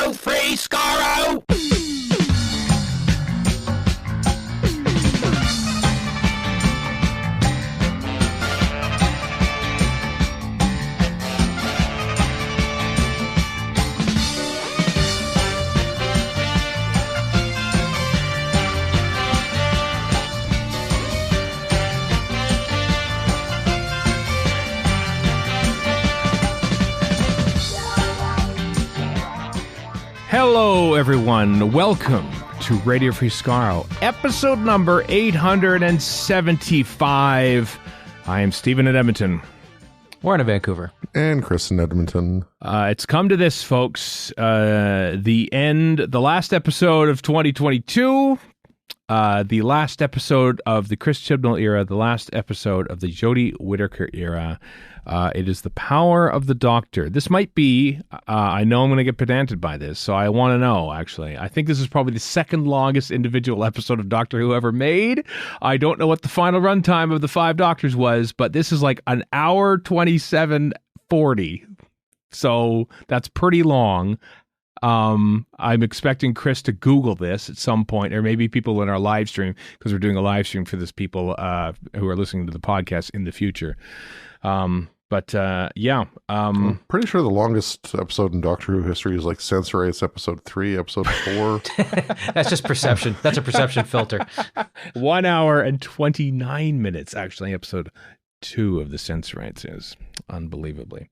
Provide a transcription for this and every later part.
Radio Free Skaro! Hello, everyone. Welcome to Radio Free Skaro, episode number 875. I am Stephen in Edmonton. Warren in Vancouver. And Chris in Edmonton. It's come to this, folks. The last episode of 2022, the last episode of the Chris Chibnall era, the last episode of the Jodie Whittaker era. It is the power of the Doctor. This might be, I know I'm going to get pedanted by this, so I want to know, actually. I think this is probably the second longest individual episode of Doctor Who ever made. I don't know what the final runtime of the 5 Doctors was, but this is like an hour 27:40. So that's pretty long. I'm expecting Chris to Google this at some point, or maybe people in our live stream, because we're doing a live stream for this people who are listening to the podcast in the future. I'm pretty sure the longest episode in Doctor Who history is like Sensorites episode 3, episode 4. That's just perception. That's a perception filter. 1 hour and 29 minutes, actually, episode 2 of the Sensorites is, unbelievably.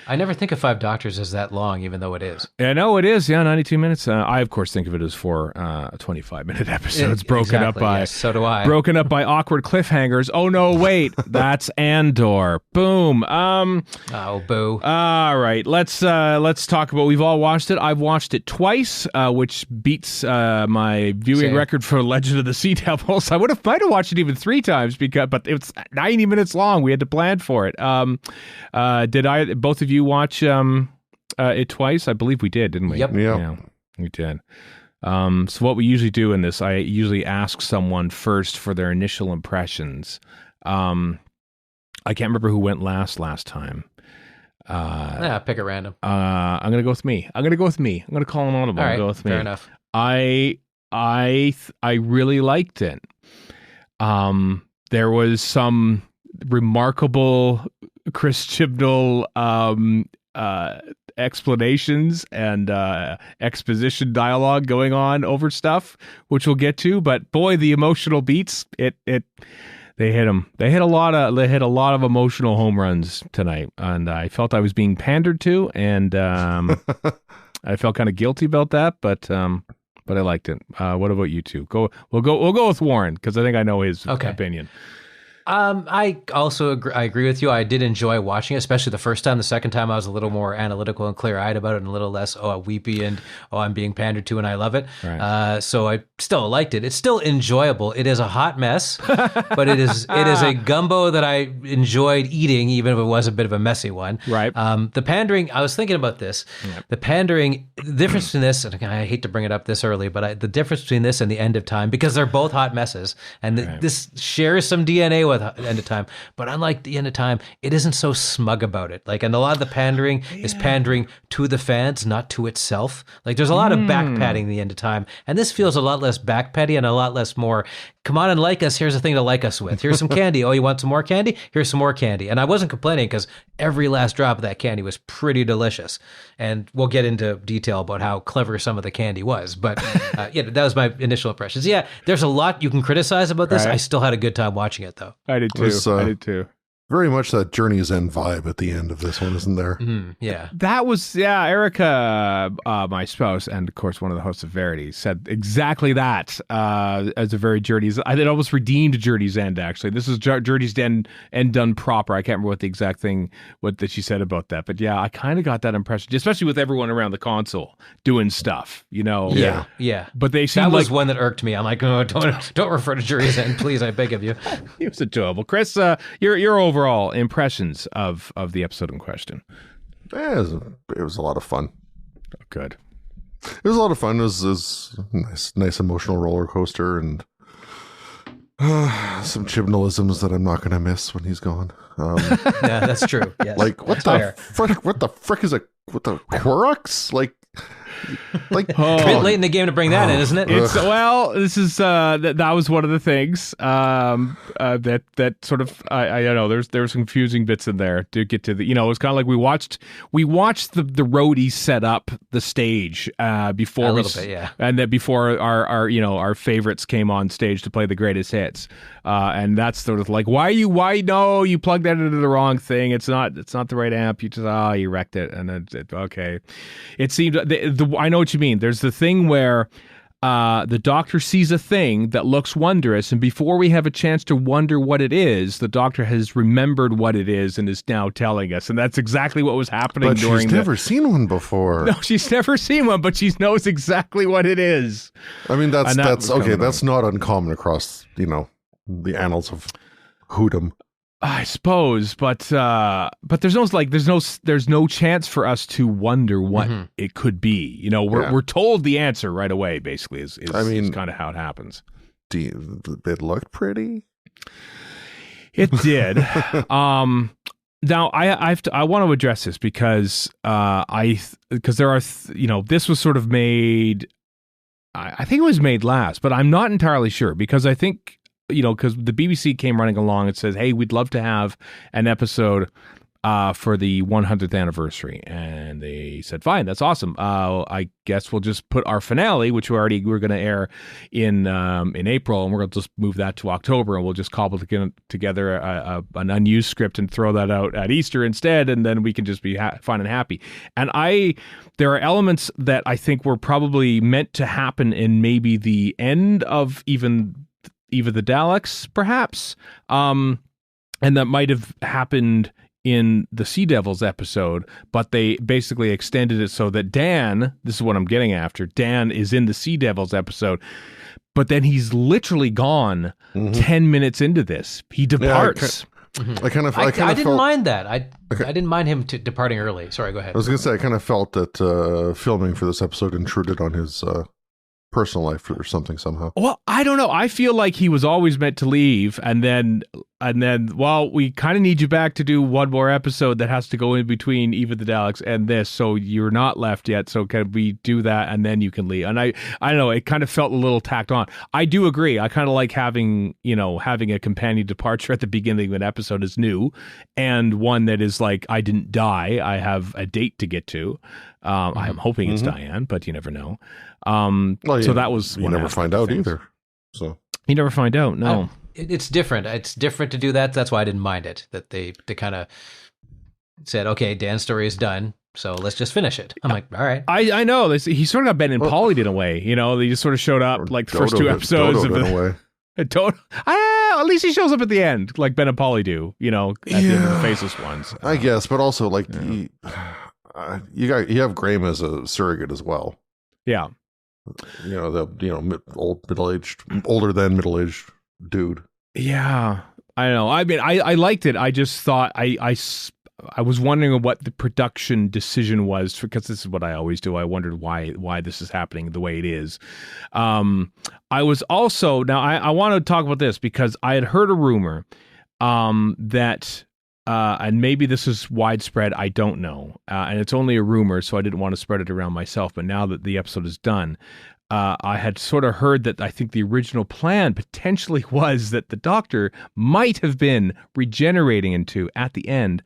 I never think of 5 Doctors as that long, even though it is. Yeah, no, it is. Yeah, 92 minutes. I, of course, think of it as 4 25-minute episodes broken up by... Yes, so do I. Broken up by awkward cliffhangers. Oh, no, wait. That's Andor. Boom. Oh, boo. All right. Let's talk about... We've all watched it. I've watched it twice, which beats my viewing record for Legend of the Sea Devils. I might have watched it even 3 times, but it's 90 minutes long. We had to plan for it. Did both of you watch it twice? I believe we did, didn't we? Yep. Yeah, we did. So what we usually do in this, I usually ask someone first for their initial impressions. I can't remember who went last time. Pick a random. I'm gonna go with me. I'm gonna call an audible. All right, go with me. fair enough. I really liked it. There was some remarkable Chris Chibnall explanations and exposition dialogue going on over stuff, which we'll get to. But boy, the emotional beats, they hit them. They hit a lot of emotional home runs tonight, and I felt I was being pandered to, and I felt kind of guilty about that, but I liked it. What about you two? We'll go with Warren, because I think I know his opinion. I also agree with you. I did enjoy watching it, especially the first time. The second time, I was a little more analytical and clear-eyed about it, and a little less weepy and I'm being pandered to and I love it. Right. So I still liked it. It's still enjoyable. It is a hot mess, but it is a gumbo that I enjoyed eating, even if it was a bit of a messy one. Right. The pandering. I was thinking about this. Yep. The pandering. The difference between this, and I hate to bring it up this early, but the difference between this and the End of Time, because they're both hot messes, and this shares some DNA with End of Time, but unlike the End of Time, it isn't so smug about it. Like, and a lot of the pandering is pandering to the fans, not to itself. Like, there's a lot of back patting in the End of Time, and this feels a lot less back patty and a lot less more, come on and like us, here's a thing to like us with. Here's some candy. Oh, you want some more candy? Here's some more candy. And I wasn't complaining, because every last drop of that candy was pretty delicious. And we'll get into detail about how clever some of the candy was. But that was my initial impressions. Yeah, there's a lot you can criticize about this. Right. I still had a good time watching it, though. I did too. Very much that Journey's End vibe at the end of this one, isn't there? Yeah. That was, Erica, my spouse, and of course one of the hosts of Verity, said exactly that as a very Journey's, it almost redeemed Journey's End, actually. This is Journey's End done proper. I can't remember what the exact thing, that she said about that. But yeah, I kind of got that impression, especially with everyone around the console doing stuff, you know? Yeah. Yeah. But they seemed that was one that irked me. I'm like, oh, don't refer to Journey's End, please, I beg of you. It was adorable. Chris, you're overall impressions of the episode in question. Yeah, it was a lot of fun. Oh, good. It was a lot of fun. It was nice emotional roller coaster, and some Chibnallisms that I'm not going to miss when he's gone. Yeah, that's true. Yes. Like, what the frick is a Quirrux? Like, Like, A bit late in the game to bring that in, isn't it? It's this is that was one of the things that sort of I don't know. There were some confusing bits in there to get to the it was kind of like we watched the roadies set up the stage before and that before our favorites came on stage to play the greatest hits, and that's sort of like why you plugged that into the wrong thing. It's not the right amp. You just you wrecked it, and then okay. It seemed I know what you mean. There's the thing where the Doctor sees a thing that looks wondrous, and before we have a chance to wonder what it is, the Doctor has remembered what it is and is now telling us. And that's exactly what was happening but she's never seen one before. No, she's never seen one, but she knows exactly what it is. I mean, that's okay. That's not uncommon across, the annals of Whodom. I suppose, but there's no chance for us to wonder what it could be. We're told the answer right away. Basically, is kind of how it happens. It looked pretty. It did. Now I want to address this because there are this was sort of made. I think it was made last, but I'm not entirely sure because I think. Because the BBC came running along and says, hey, we'd love to have an episode for the 100th anniversary. And they said, fine, that's awesome. I guess we'll just put our finale, which we're going to air in April, and we're going to just move that to October, and we'll just cobble together an unused script and throw that out at Easter instead, and then we can just be fun and happy. And there are elements that I think were probably meant to happen in maybe the end of even Eve of the Daleks, perhaps, and that might have happened in the Sea Devils episode, but they basically extended it so that Dan, this is what I'm getting after, Dan is in the Sea Devils episode, but then he's literally gone 10 minutes into this. He departs. I didn't mind that. I didn't mind him departing early. Sorry, go ahead. I was going to say, I kind of felt that filming for this episode intruded on his personal life or something somehow. Well, I don't know. I feel like he was always meant to leave, and then we kind of need you back to do one more episode that has to go in between Eve of the Daleks and this, so you're not left yet, so can we do that and then you can leave? And I don't know, it kind of felt a little tacked on. I do agree. I kind of like having a companion departure at the beginning of an episode is new, and one that is like, I didn't die, I have a date to get to. I'm hoping it's Diane, but you never know. So that was you never find out either. So you never find out. No, it's different. It's different to do that. That's why I didn't mind it. That they kind of said, okay, Dan's story is done, so let's just finish it. I'm like, all right. I know he sort of got Ben and Paulied in a way. They just sort of showed up like the first two episodes of the. At least he shows up at the end, like Ben and Paulie do. At the end of the Faceless ones. I guess, but also like. You have Graham as a surrogate as well. Yeah. Older than middle-aged dude. Yeah. I don't know. I mean, I liked it. I just thought I was wondering what the production decision was, because this is what I always do. I wondered why this is happening the way it is. I was also, now I want to talk about this because I had heard a rumor that and maybe this is widespread, I don't know. And it's only a rumor, so I didn't want to spread it around myself. But now that the episode is done, I had sort of heard that I think the original plan potentially was that the Doctor might have been regenerating into, at the end,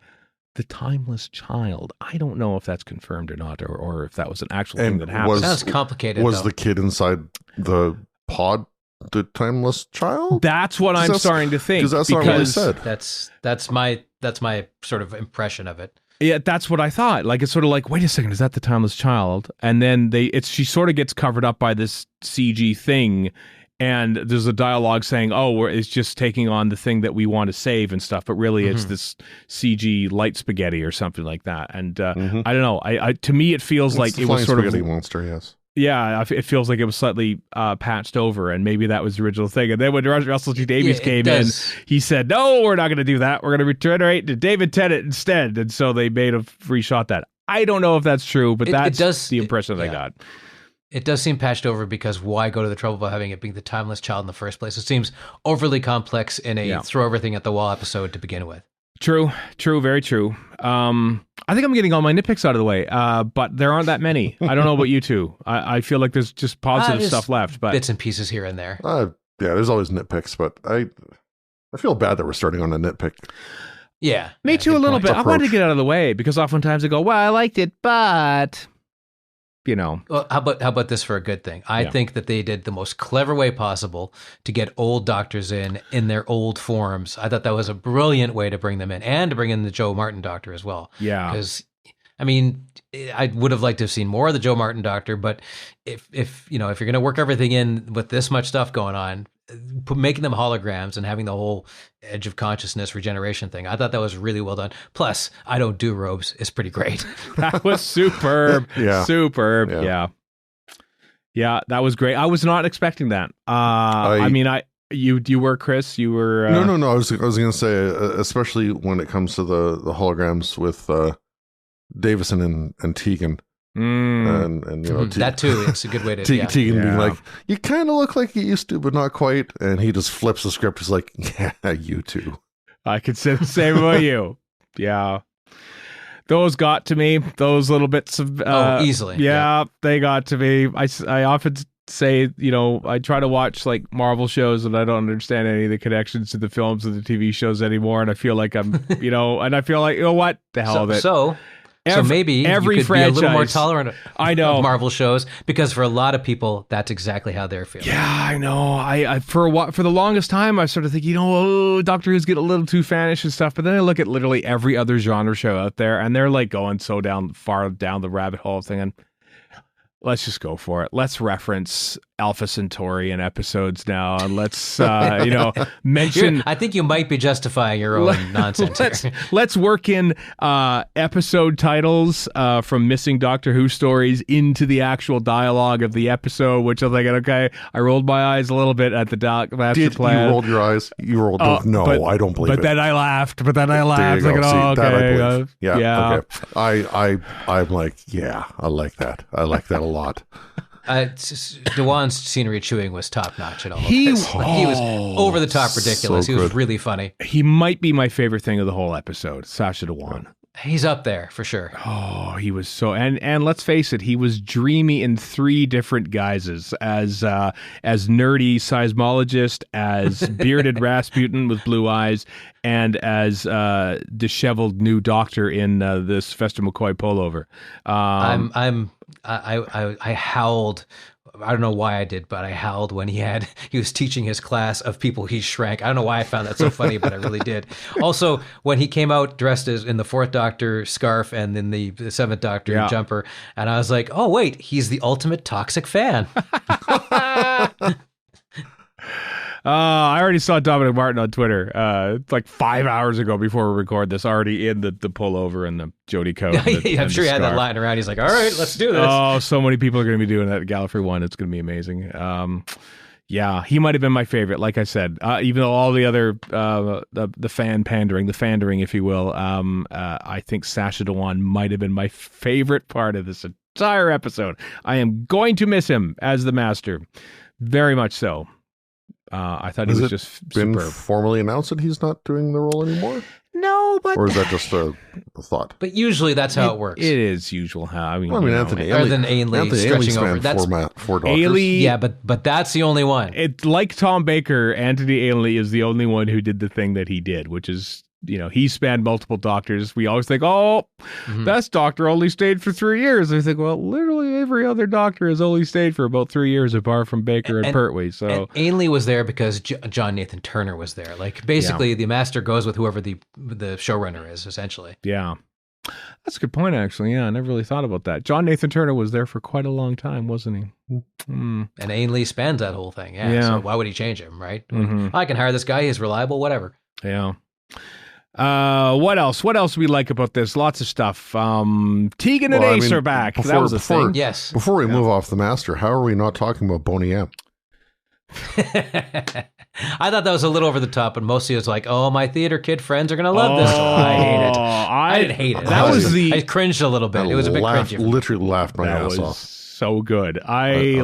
the timeless child. I don't know if that's confirmed or not, or if that was an actual thing that happened. Sounds complicated. Was the kid inside the pod the timeless child? That's what I'm starting to think. Because that's not what he said. That's my sort of impression of it. Yeah, that's what I thought. Like, it's sort of like, wait a second, is that the timeless child? And then she sort of gets covered up by this CG thing, and there's a dialogue saying, oh, it's just taking on the thing that we want to save and stuff, but really it's this CG light spaghetti or something like that. And I don't know. To me, it feels like it was sort of spaghetti monster. Yes. Yeah, it feels like it was slightly patched over, and maybe that was the original thing. And then when Russell T Davies came in, he said, no, we're not going to do that. We're going to regenerate to David Tennant instead. And so they made a reshot that. I don't know if that's true, but that's the impression I got. It does seem patched over, because why go to the trouble of having it being the timeless child in the first place? It seems overly complex in a throw everything at the wall episode to begin with. True, very true. I think I'm getting all my nitpicks out of the way, but there aren't that many. I don't know about you two. I feel like there's just positive stuff left, but bits and pieces here and there. Yeah, there's always nitpicks, but I feel bad that we're starting on a nitpick. Yeah. Me too, a little bit. I wanted to get out of the way because oftentimes I go, well, I liked it, but... Well, how about this for a good thing? I think that they did the most clever way possible to get old doctors in their old forms. I thought that was a brilliant way to bring them in, and to bring in the Joe Martin doctor as well. Yeah. Because, I mean, I would have liked to have seen more of the Joe Martin doctor, but if you're going to work everything in with this much stuff going on, making them holograms and having the whole edge of consciousness regeneration thing, I thought that was really well done. Plus, I don't do robes is pretty great. That was superb. Superb. Yeah, that was great. I was not expecting that. You were, Chris, you were No, I was going to say, especially when it comes to the holograms with Davison and Tegan. And that too, it's a good way to Tegan being like, you kind of look like you used to, but not quite, and he just flips the script. He's like, yeah, you too. I could say the same about you. Yeah, those got to me. Those little bits of easily. Yeah, they got to me. I often say, I try to watch like Marvel shows and I don't understand any of the connections to the films and the TV shows anymore, and I feel like I'm, and I feel like, what the hell of it. So maybe every you could franchise, be a little more tolerant of Marvel shows, because for a lot of people, that's exactly how they're feeling. Yeah, I know. I for the longest time, I sort of think, Doctor Who's getting a little too fanish and stuff. But then I look at literally every other genre show out there, and they're like going so far down the rabbit hole thing. And let's just go for it. Let's reference Alpha Centauri in episodes now, and let's mention. I think you might be justifying your own nonsense. Let's work in episode titles from missing Doctor Who stories into the actual dialogue of the episode. Which I'm thinking, okay, I rolled my eyes a little bit at the master plan. You rolled your eyes? You rolled? No, I don't believe it. But then I laughed. Okay. That I believe. Yeah. Okay. I'm like, yeah, I like that. I like that a lot. Dewan's scenery chewing was top notch at all. He was over the top ridiculous. So he was really funny. He might be my favorite thing of the whole episode, Sacha Dewan. He's up there for sure. Oh, he was so, and let's face it, he was dreamy in 3 different guises: as nerdy seismologist, as bearded Rasputin with blue eyes, and as disheveled new doctor in this Fester McCoy pullover. I howled. I don't know why I did, but I howled when he was teaching his class of people he shrank. I don't know why I found that so funny, but I really did. Also, when he came out dressed as in the 4th Doctor scarf and then the 7th Doctor jumper, and I was like, oh wait, he's the ultimate toxic fan. I already saw Dominic Martin on Twitter like 5 hours ago before we record this, already in the pullover and the Jodie coat. I'm sure he had that lying around. He's like, all right, let's do this. Oh, so many people are going to be doing that at Gallifrey 1. It's going to be amazing. Yeah, he might have been my favorite, like I said, even though all the other, the fandering, if you will, I think Sacha Dewan might have been my favorite part of this entire episode. I am going to miss him as the Master. Very much so. I thought he was just been superb. Formally announced that he's not doing the role anymore? No, but... Or is that just a thought? But usually that's how it works. It is usual how. Anthony Other than Ainley stretching over. That's 4 Doctors. Ainley, yeah, but that's the only one. It's like Tom Baker, Anthony Ainley is the only one who did the thing that he did, which is, he spanned multiple doctors. We always think, best doctor only stayed for 3 years. I think, well, literally every other doctor has only stayed for about 3 years, apart from Baker and Pertwee. So and Ainley was there because John Nathan Turner was there. Like, basically, the Master goes with whoever the showrunner is, essentially. Yeah. That's a good point, actually. Yeah, I never really thought about that. John Nathan Turner was there for quite a long time, wasn't he? And Ainley spans that whole thing. Yeah. So why would he change him, right? Mm-hmm. I can hire this guy. He's reliable, whatever. Yeah. What else? What else we like about this? Lots of stuff. Tegan and Ace are back. That was a thing. Yes. Before we move off the Master, how are we not talking about Boney M? I thought that was a little over the top, and mostly it was like, oh, my theater kid friends are going to love this. I hate it. I didn't hate it. I cringed a little bit. It was a bit cringy. Literally laughed my ass off. so good. I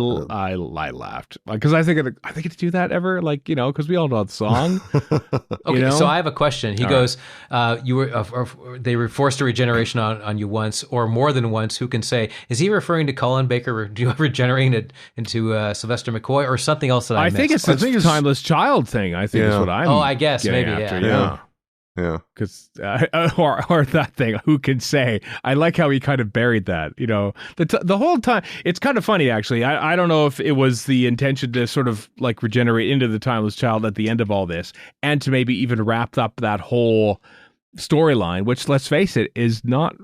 laughed because I think to do that ever, like, you know, because we all know the song. Okay, you know? so I have a question. He goes, "You were they were forced a regeneration on you once or more than once. Who can say?" Is he referring to Colin Baker? Do you regenerating into Sylvester McCoy or something else that I missed? think it's the timeless child thing. I think is what I'm. I guess maybe after, Yeah. Because or that thing, who can say? I like how he kind of buried that. You know, the whole time. It's kind of funny, actually. I don't know if it was the intention to sort of like regenerate into the timeless child at the end of all this, and to maybe even wrap up that whole storyline, which, let's face it, is not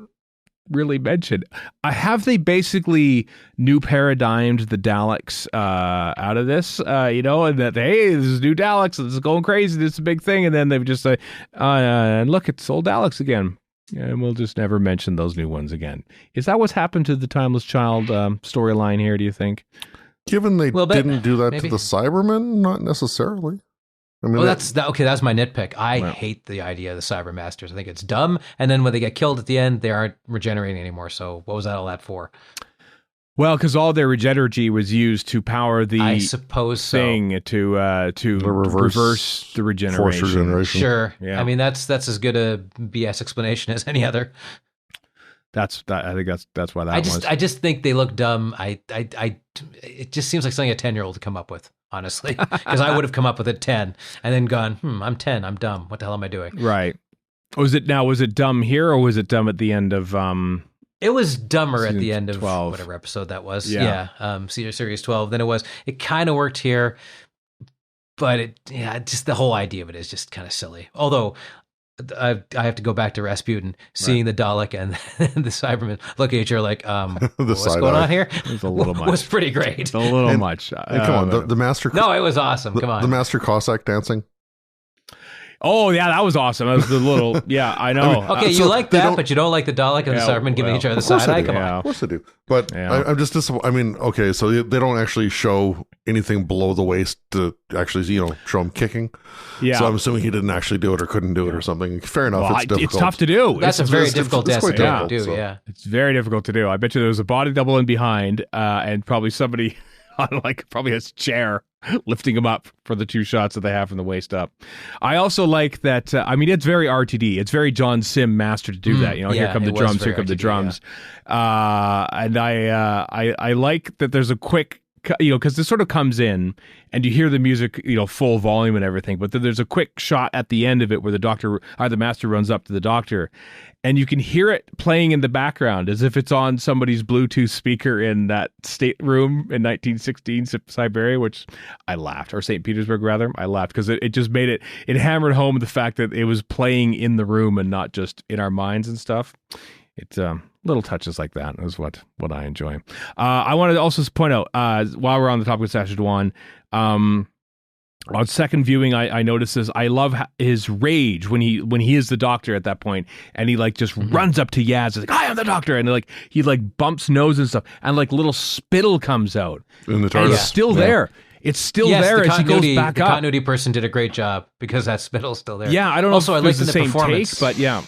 really mentioned. Have they basically new paradigmed the Daleks out of this, you know, and that, hey, this is new Daleks, this is going crazy, this is a big thing, and then they've just say, and look, it's old Daleks again, and we'll just never mention those new ones again. Is that what's happened to the Timeless Child storyline here, do you think? Given they didn't do that to the Cybermen, not necessarily. I mean, that's my nitpick. I hate the idea of the Cybermasters. I think it's dumb. And then when they get killed at the end, they aren't regenerating anymore. So what was that all that for? Well, because all their regenergy was used to power the thing to reverse the regeneration. Force regeneration. Sure. Yeah. I mean, that's as good a BS explanation as any other. I think that's why that was. I just think they look dumb. It just seems like something a 10-year-old to come up with, honestly, because I would have come up with it 10 and then gone, I'm 10, I'm dumb. What the hell am I doing? Right. Was it dumb here or was it dumb at the end of It was dumber at the end 12. Of whatever episode that was. Yeah. Series 12. Then it kind of worked here, but just the whole idea of it is just kind of silly. Although I have to go back to Rasputin, seeing the Dalek and the Cybermen look at each other like, what's going on here? It was a little much. Was pretty great. It's a little much. And come on, the master. No, it was awesome. Come on, the master Cossack dancing. Oh yeah, that was awesome. That was the little. Yeah, I know. I mean, okay, you like that, but you don't like the Dalek and the Cybermen giving each other the side eye. Come on, of course I do. But I'm just disappointed. I mean, okay, so they don't actually show anything below the waist to actually, show him kicking. Yeah. So I'm assuming he didn't actually do it or couldn't do it or something. Fair enough. It's difficult. It's tough to do. That's a very difficult task to do. Yeah, it's very difficult to do. I bet you there was a body double in behind, and probably somebody on probably his chair lifting him up for the two shots that they have from the waist up. I also like that. It's very RTD. It's very John Sim master to do that. Here come the drums. Here come the drums. Yeah. And I like that. There's a quick, because this sort of comes in and you hear the music, full volume and everything. But then there's a quick shot at the end of it where the master runs up to the doctor. And you can hear it playing in the background as if it's on somebody's Bluetooth speaker in that stateroom in 1916 Siberia, which I laughed, or St. Petersburg rather. I laughed because it just made it hammered home the fact that it was playing in the room and not just in our minds and stuff. It's little touches like that is what I enjoy. I wanted to also point out, while we're on the topic of Saskatchewan, on second viewing, I noticed this. I love his rage when he is the doctor at that point, and he just runs up to Yaz, and like, I am the doctor, and he bumps nose and stuff, and little spittle comes out, in the TARDIS. And it's still there. It's still there as he goes back the up. The continuity person did a great job because that spittle's still there. Yeah, I don't know if it was the same take, but yeah.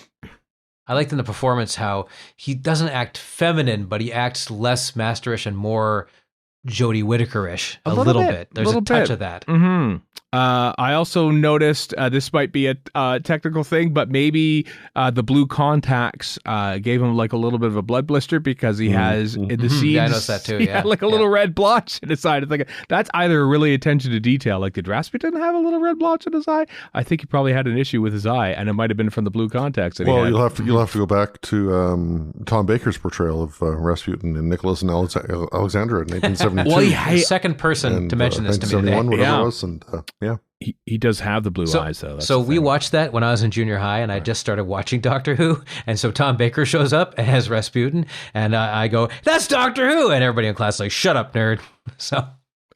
I liked in the performance how he doesn't act feminine, but he acts less masterish and more Jodie Whittaker-ish a little bit. There's a touch of that. Mm-hmm. I also noticed, this might be a technical thing, but maybe the blue contacts gave him a little bit of a blood blister because he has in the scenes. Yeah, I noticed that too. He had a little red blotch in his eye. That's either really attention to detail. Did Rasputin have a little red blotch in his eye? I think he probably had an issue with his eye, and it might have been from the blue contacts. You'll have to go back to Tom Baker's portrayal of Rasputin in Nicholas and Alexandra in 1972. Well, the second person to mention this to me today. Whatever it was, and yeah. He does have the blue eyes, though. So we watched that when I was in junior high, and I just started watching Doctor Who. And so Tom Baker shows up as Rasputin, and I go, "That's Doctor Who!" And everybody in class is like, "Shut up, nerd!" So.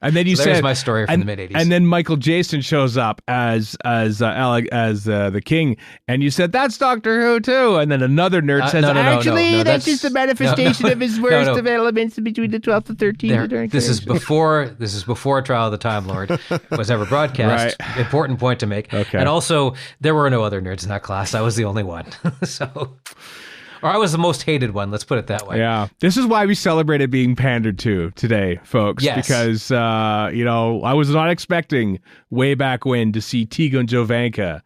And then there's my story from the mid-'80s. And then Michael Jason shows up as the king, and you said, that's Doctor Who too. And then another nerd says, actually, that's just a manifestation of his worst developments between the 12th and 13th. This is before Trial of the Time Lord was ever broadcast. Right. Important point to make. Okay. And also, there were no other nerds in that class. I was the only one. So... Or I was the most hated one. Let's put it that way. Yeah. This is why we celebrated being pandered to today, folks. Yes. Because, I was not expecting way back when to see Tegan Jovanka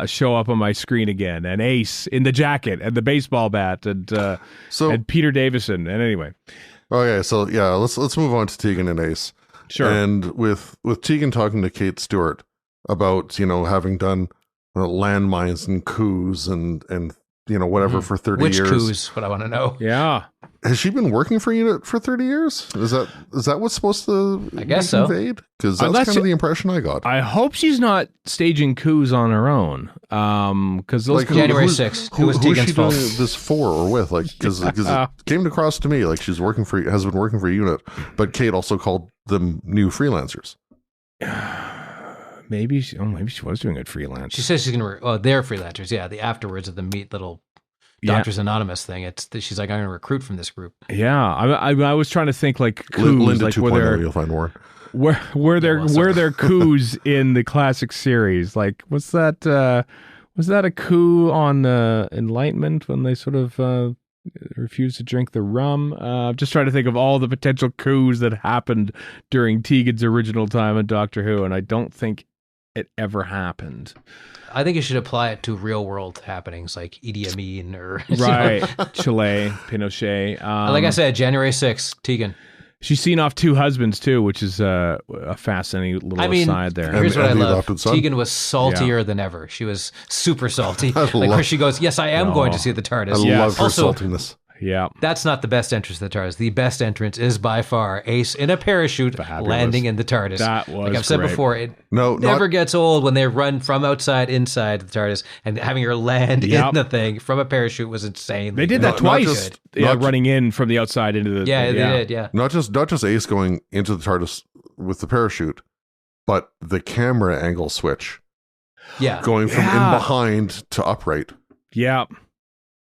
show up on my screen again, and Ace in the jacket and the baseball bat, and Peter Davison. And anyway. Okay, so yeah, let's move on to Tegan and Ace. Sure. And with Tegan talking to Kate Stewart about, having done landmines and coups and whatever for 30 Which years. Which coups? What I want to know. Yeah. Has she been working for UNIT for 30 years? Is that what's supposed to I guess so. conveyed? Because that's kind of the impression I got. I hope she's not staging coups on her own. Because those January 6th. Who was Tegan's fault? Doing this for or with? Like, because it came across to me like has been working for UNIT, but Kate also called them new freelancers. Maybe she was doing it freelance. She says she's going to. They're freelancers. Yeah, the afterwards of the Meet Little Doctors Anonymous thing. She's like, I'm going to recruit from this group. Yeah, I was trying to think like coups, Linda like 2.0, you'll find more. Were there coups in the classic series? Like, was that a coup on Enlightenment when they sort of refused to drink the rum? Just trying to think of all the potential coups that happened during Tegan's original time in Doctor Who, and I don't think it ever happened. I think you should apply it to real world happenings like Idi Amin or right, Chile, Pinochet. Like I said, January 6th, Tegan. She's seen off 2 husbands too, which is a fascinating little aside there. Here's what I love: Tegan was saltier than ever. She was super salty. Where she goes, "Yes, I am going to see the TARDIS." I love her saltiness. Yeah, that's not the best entrance to the TARDIS. The best entrance is by far Ace in a parachute landing in the TARDIS. That was like I've said before. It never gets old when they run from outside inside the TARDIS, and having her land in the thing from a parachute was insane. They did that twice. Running in from the outside into the they did. Yeah, not just Ace going into the TARDIS with the parachute, but the camera angle switch. Yeah, going from in behind to upright. Yeah.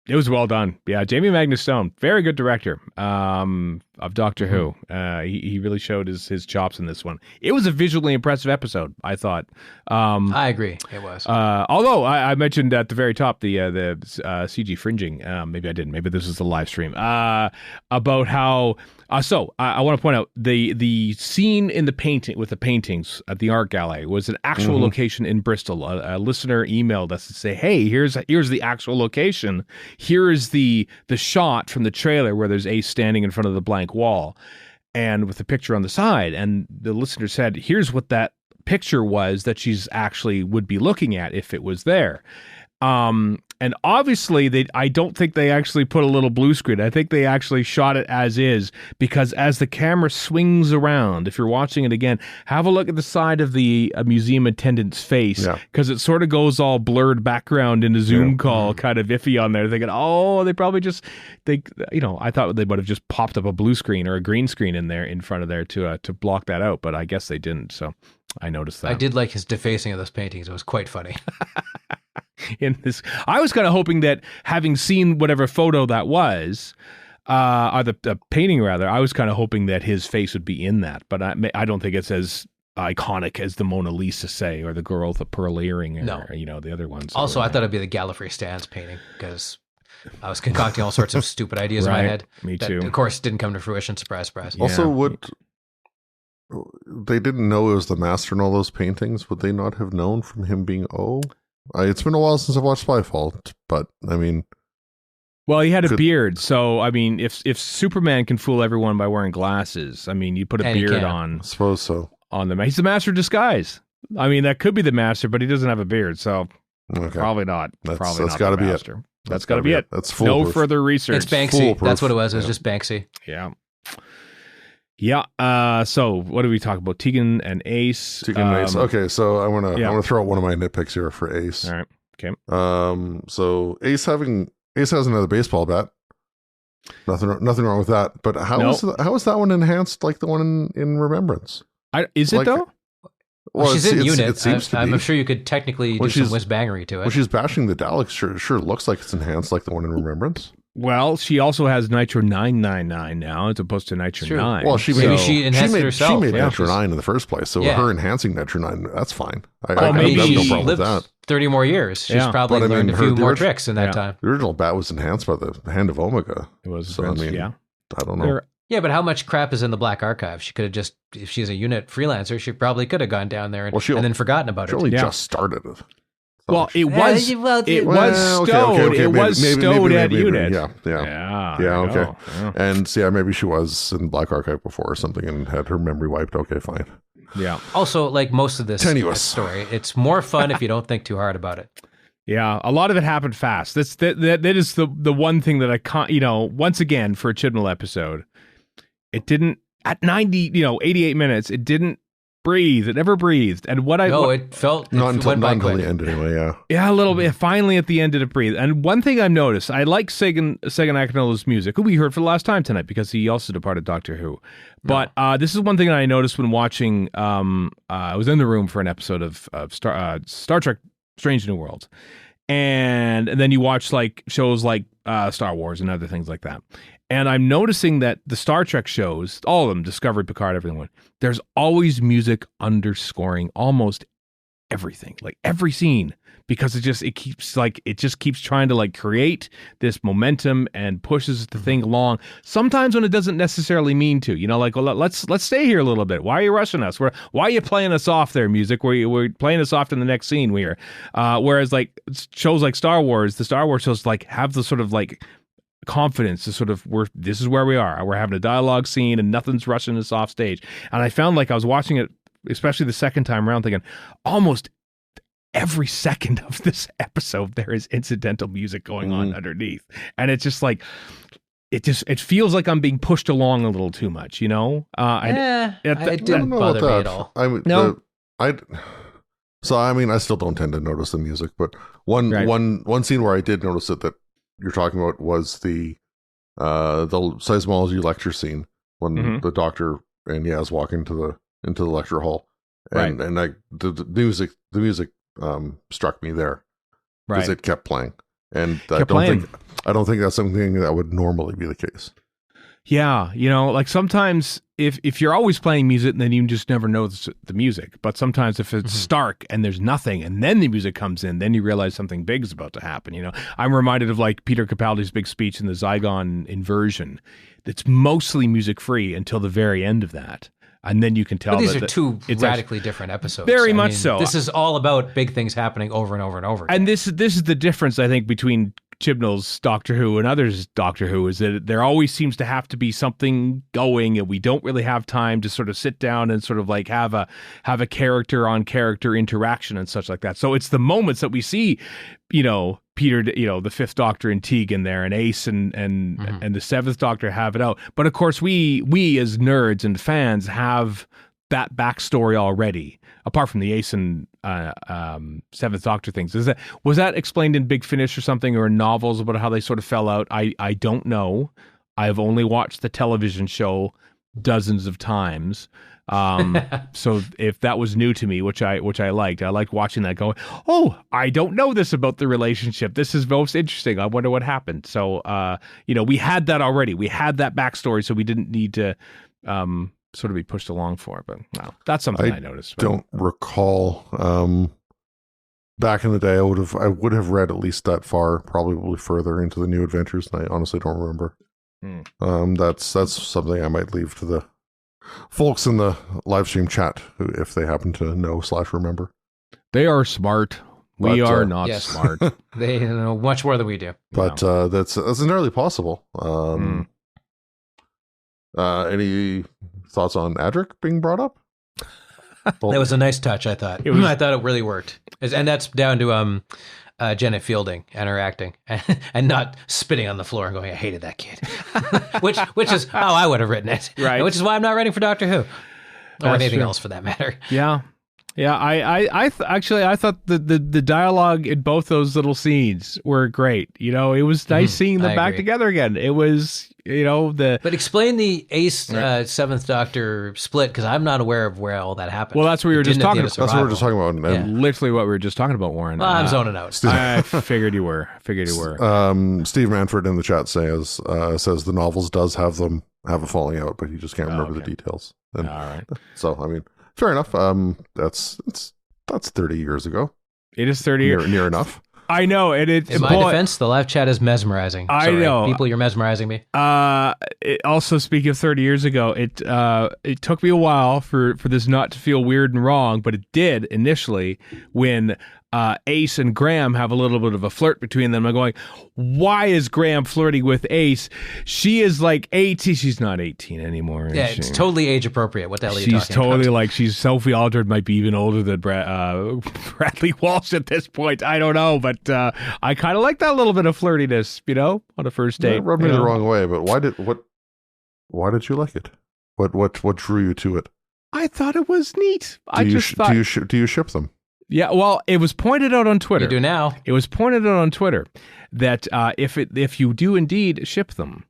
It was well done. Yeah, Jamie Magnus Stone, very good director of Doctor Who. He really showed his chops in this one. It was a visually impressive episode, I thought. I agree, it was. Although I mentioned at the very top the CG fringing. Maybe I didn't. Maybe this is the live stream about how. So I want to point out the scene in the painting with the paintings at the art gallery was an actual location in Bristol. A listener emailed us to say, "Hey, here's the actual location. Here is the shot from the trailer where there's Ace standing in front of the blank wall, and with the picture on the side." And the listener said, "Here's what that picture was that she's actually would be looking at if it was there." And obviously, I don't think they actually put a little blue screen. I think they actually shot it as is, because as the camera swings around, if you're watching it again, have a look at the side of the museum attendant's face, because it sort of goes all blurred background in a Zoom call, kind of iffy on there. Thinking, they probably I thought they would have just popped up a blue screen or a green screen in there in front of there to block that out, but I guess they didn't. So I noticed that. I did like his defacing of those paintings. It was quite funny. In this, I was kind of hoping that, having seen whatever photo that was, or the painting rather, I was kind of hoping that his face would be in that, but I don't think it's as iconic as the Mona Lisa, say, or the girl with the pearl earring, or the other ones. Also, I thought it'd be the Gallifrey Stands painting, because I was concocting all sorts of stupid ideas in my head. Me too. Of course, didn't come to fruition. Surprise, surprise. Also, they didn't know it was the master in all those paintings? Would they not have known from him being it's been a while since I've watched Spyfall, but I mean... Well, he had a beard, so I mean, if Superman can fool everyone by wearing glasses, I mean, you put a beard on... I suppose so. On he's the master of disguise. I mean, that could be the master, but he doesn't have a beard, so probably not. That's got to be it. That's got to be it. That's foolproof. No further research. It's Banksy. That's what it was. It was just Banksy. Yeah. Yeah. So what do we talk about? Tegan and Ace. Tegan and Ace. Okay. So I want to throw out one of my nitpicks here for Ace. All right. Okay. So Ace has another baseball bat. Nothing wrong with that. But how is that one enhanced like the one in Remembrance? Is it though? Well, she's in UNIT. It seems to be. I'm sure you could technically do some whiz-bangery to it. When she's bashing the Daleks, sure looks like it's enhanced like the one in Remembrance. Well, she also has Nitro 999 now as opposed to Nitro 9. Well, she enhanced it herself. She made Nitro 9 in the first place, so her enhancing Nitro 9, that's fine. Maybe have she no problem with lived that. 30 more years. She's probably learned a few more tricks in that time. The original bat was enhanced by the Hand of Omega. It was, so I don't know. Yeah, but how much crap is in the Black Archive? She could have just, if she's a unit freelancer, she probably could have gone down there and then forgotten about it. She only just started it. Well, it was stowed. It was stowed at unit. Yeah. Okay. And maybe she was in Black Archive before or something and had her memory wiped. Okay, fine. Yeah. Also, like most of this story, it's more fun if you don't think too hard about it. Yeah, a lot of it happened fast. That is the one thing that I can't. Once again for a Chibnall episode, it didn't at 88 minutes. It didn't breathe. It never breathed. And it felt not until the end anyway. Yeah, a little bit. Finally, at the end, did it breathe? And one thing I've noticed, I like Segan Akinolla's music, who we heard for the last time tonight because he also departed Doctor Who. But this is one thing that I noticed when watching. I was in the room for an episode of Star Trek: Strange New Worlds, and then you watch like shows like Star Wars and other things like that. And I'm noticing that the Star Trek shows, all of them, Discovery, Picard, everyone, there's always music underscoring almost everything, like every scene, because it just keeps trying to like create this momentum and pushes the thing along. Sometimes when it doesn't necessarily mean to, like, well, let's stay here a little bit. Why are you rushing us? Why are you playing us off there, music? We're playing us off in the next scene. Whereas like shows like Star Wars, the Star Wars shows like have the sort of like confidence to sort of this is where we are. We're having a dialogue scene and nothing's rushing us off stage. And I found like I was watching it, especially the second time around, thinking almost every second of this episode there is incidental music going on underneath, and it's just like it feels like I'm being pushed along a little too much, it didn't bother me at all. I still don't tend to notice the music, but one scene where I did notice it that you're talking about was the seismology lecture scene when the Doctor and Yaz walk into the lecture hall, and the music struck me there because it kept playing, and I don't think that's something that would normally be the case. Yeah, like sometimes if you're always playing music, then you just never know the music. But sometimes if it's stark and there's nothing, and then the music comes in, then you realize something big is about to happen. I'm reminded of like Peter Capaldi's big speech in the Zygon inversion. That's mostly music free until the very end of that. And then you can tell. But these are two radically different episodes. Very much so. This is all about big things happening over and over and over again. And this is the difference, I think, between Chibnall's Doctor Who and others' Doctor Who, is that there always seems to have to be something going, and we don't really have time to sort of sit down and sort of like have a character on character interaction and such like that. So it's the moments that we see, Peter, the Fifth Doctor and Tegan there, and Ace and the Seventh Doctor have it out. But of course, we as nerds and fans have that backstory already, apart from the Ace and Seventh Doctor things. Was that explained in Big Finish or something, or in novels about how they sort of fell out? I don't know. I've only watched the television show dozens of times. So if that was new to me, which I liked watching that going, oh, I don't know this about the relationship. This is most interesting. I wonder what happened. So, we had that already. We had that backstory, so we didn't need to, sort of be pushed along for, but no, that's something I noticed. Don't recall. Back in the day, I would have read at least that far, probably further into the New Adventures, and I honestly don't remember. That's something I might leave to the folks in the live stream chat, if they happen to know / remember. They are smart. We are not smart. They know much more than we do. But that's entirely possible. Any thoughts on Adric being brought up? That was a nice touch, I thought. I thought it really worked. And that's down to Janet Fielding and her acting, and not spitting on the floor and going, I hated that kid. which is how I would have written it. Right. Which is why I'm not writing for Doctor Who. Or anything else for that matter. Yeah. Yeah, I thought the dialogue in both those little scenes were great. You know, it was nice seeing them back together again. It was, you know, But explain the Ace Seventh Doctor split, because I'm not aware of where all that happened. Well, that's what we were just talking about. That's what we were just talking about. Literally what we were just talking about, Warren. Well, I'm zoning out. I figured you were. Steve Manford in the chat says the novels does have a falling out, but he just can't remember the details. And all right. So, I mean, fair enough. That's 30 years ago. It is 30 years. Near enough. I know, and it's in my defense, the live chat is mesmerizing. I know, people, you're mesmerizing me. Also, speaking of 30 years ago, it took me a while for this not to feel weird and wrong, but it did initially when Ace and Graham have a little bit of a flirt between them. I'm going, why is Graham flirting with Ace? She is like 18. She's not 18 anymore. Yeah, it's totally age appropriate. What the hell are you talking about? She's totally like, she's Sophie Aldred, might be even older than Bradley Walsh at this point. I don't know, but I kind of like that little bit of flirtiness, you know, on a first date. It rubbed me the wrong way, but why did you like it? What drew you to it? I thought it was neat. Do you ship them? Yeah, well, it was pointed out on Twitter. You do now. It was pointed out on Twitter that if you do indeed ship them,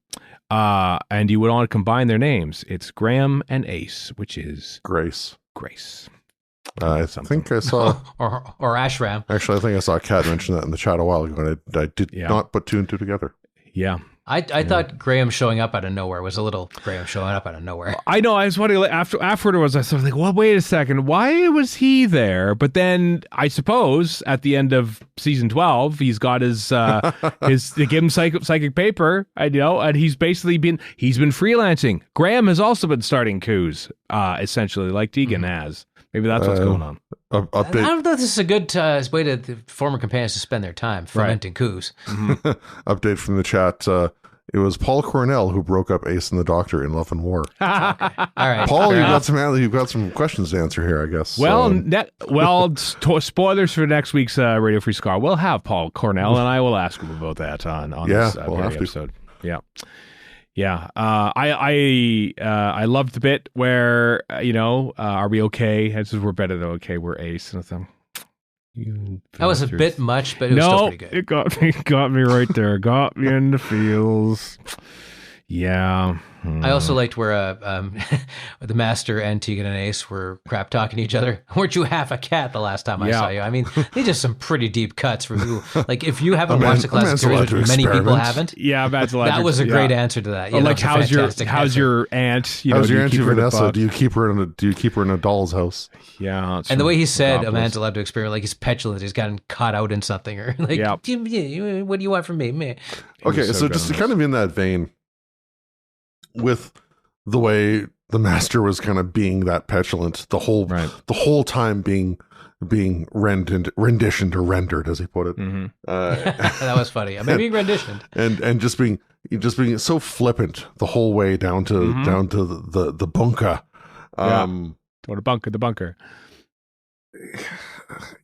and you would want to combine their names, it's Graham and Ace, which is Grace. I think I saw or Ashram. Actually, I think I saw a cat mention that in the chat a while ago, and I did not put two and two together. Yeah. I thought Graham showing up out of nowhere was a little Graham showing up out of nowhere. I know. I was wondering afterwards. I was like, "Well, wait a second. Why was he there?" But then I suppose at the end of season 12, he's got his they give him psychic paper. I know, and he's basically been freelancing. Graham has also been starting coups, essentially, like Tegan has. Maybe that's what's going on. Update. I don't know if this is a good way to former companions to spend their time fermenting coups. Update from the chat. It was Paul Cornell who broke up Ace and the Doctor in Love and War. Okay. All right, Paul, you've got some questions to answer here, I guess. Well, spoilers for next week's Radio Free Skaro. We'll have Paul Cornell, and I will ask him about that on this we'll have episode. To. Yeah. I loved the bit where are we okay? I said we're better than okay. We're Ace and stuff. That was a bit much, but it was still pretty good. It got me right there. Got me in the feels. Yeah. I also liked where the Master and Tegan and Ace were crap talking to each other. Weren't you half a cat the last time I saw you? I mean, these are some pretty deep cuts for you. Like, if you haven't watched the classic series, which many people haven't. Yeah, that was a great answer to that. Like, how's your aunt? How's your Auntie Vanessa? Do you keep her in a doll's house? Yeah. And the way he said a man's allowed to experiment, like he's petulant, he's gotten caught out in something, or like, what do you want from me? Okay, so just kind of in that vein, with the way the Master was kind of being that petulant the whole time, being renditioned or rendered, as he put it. Mm-hmm. That was funny. I mean, being renditioned and just being so flippant the whole way down to the bunker. The bunker.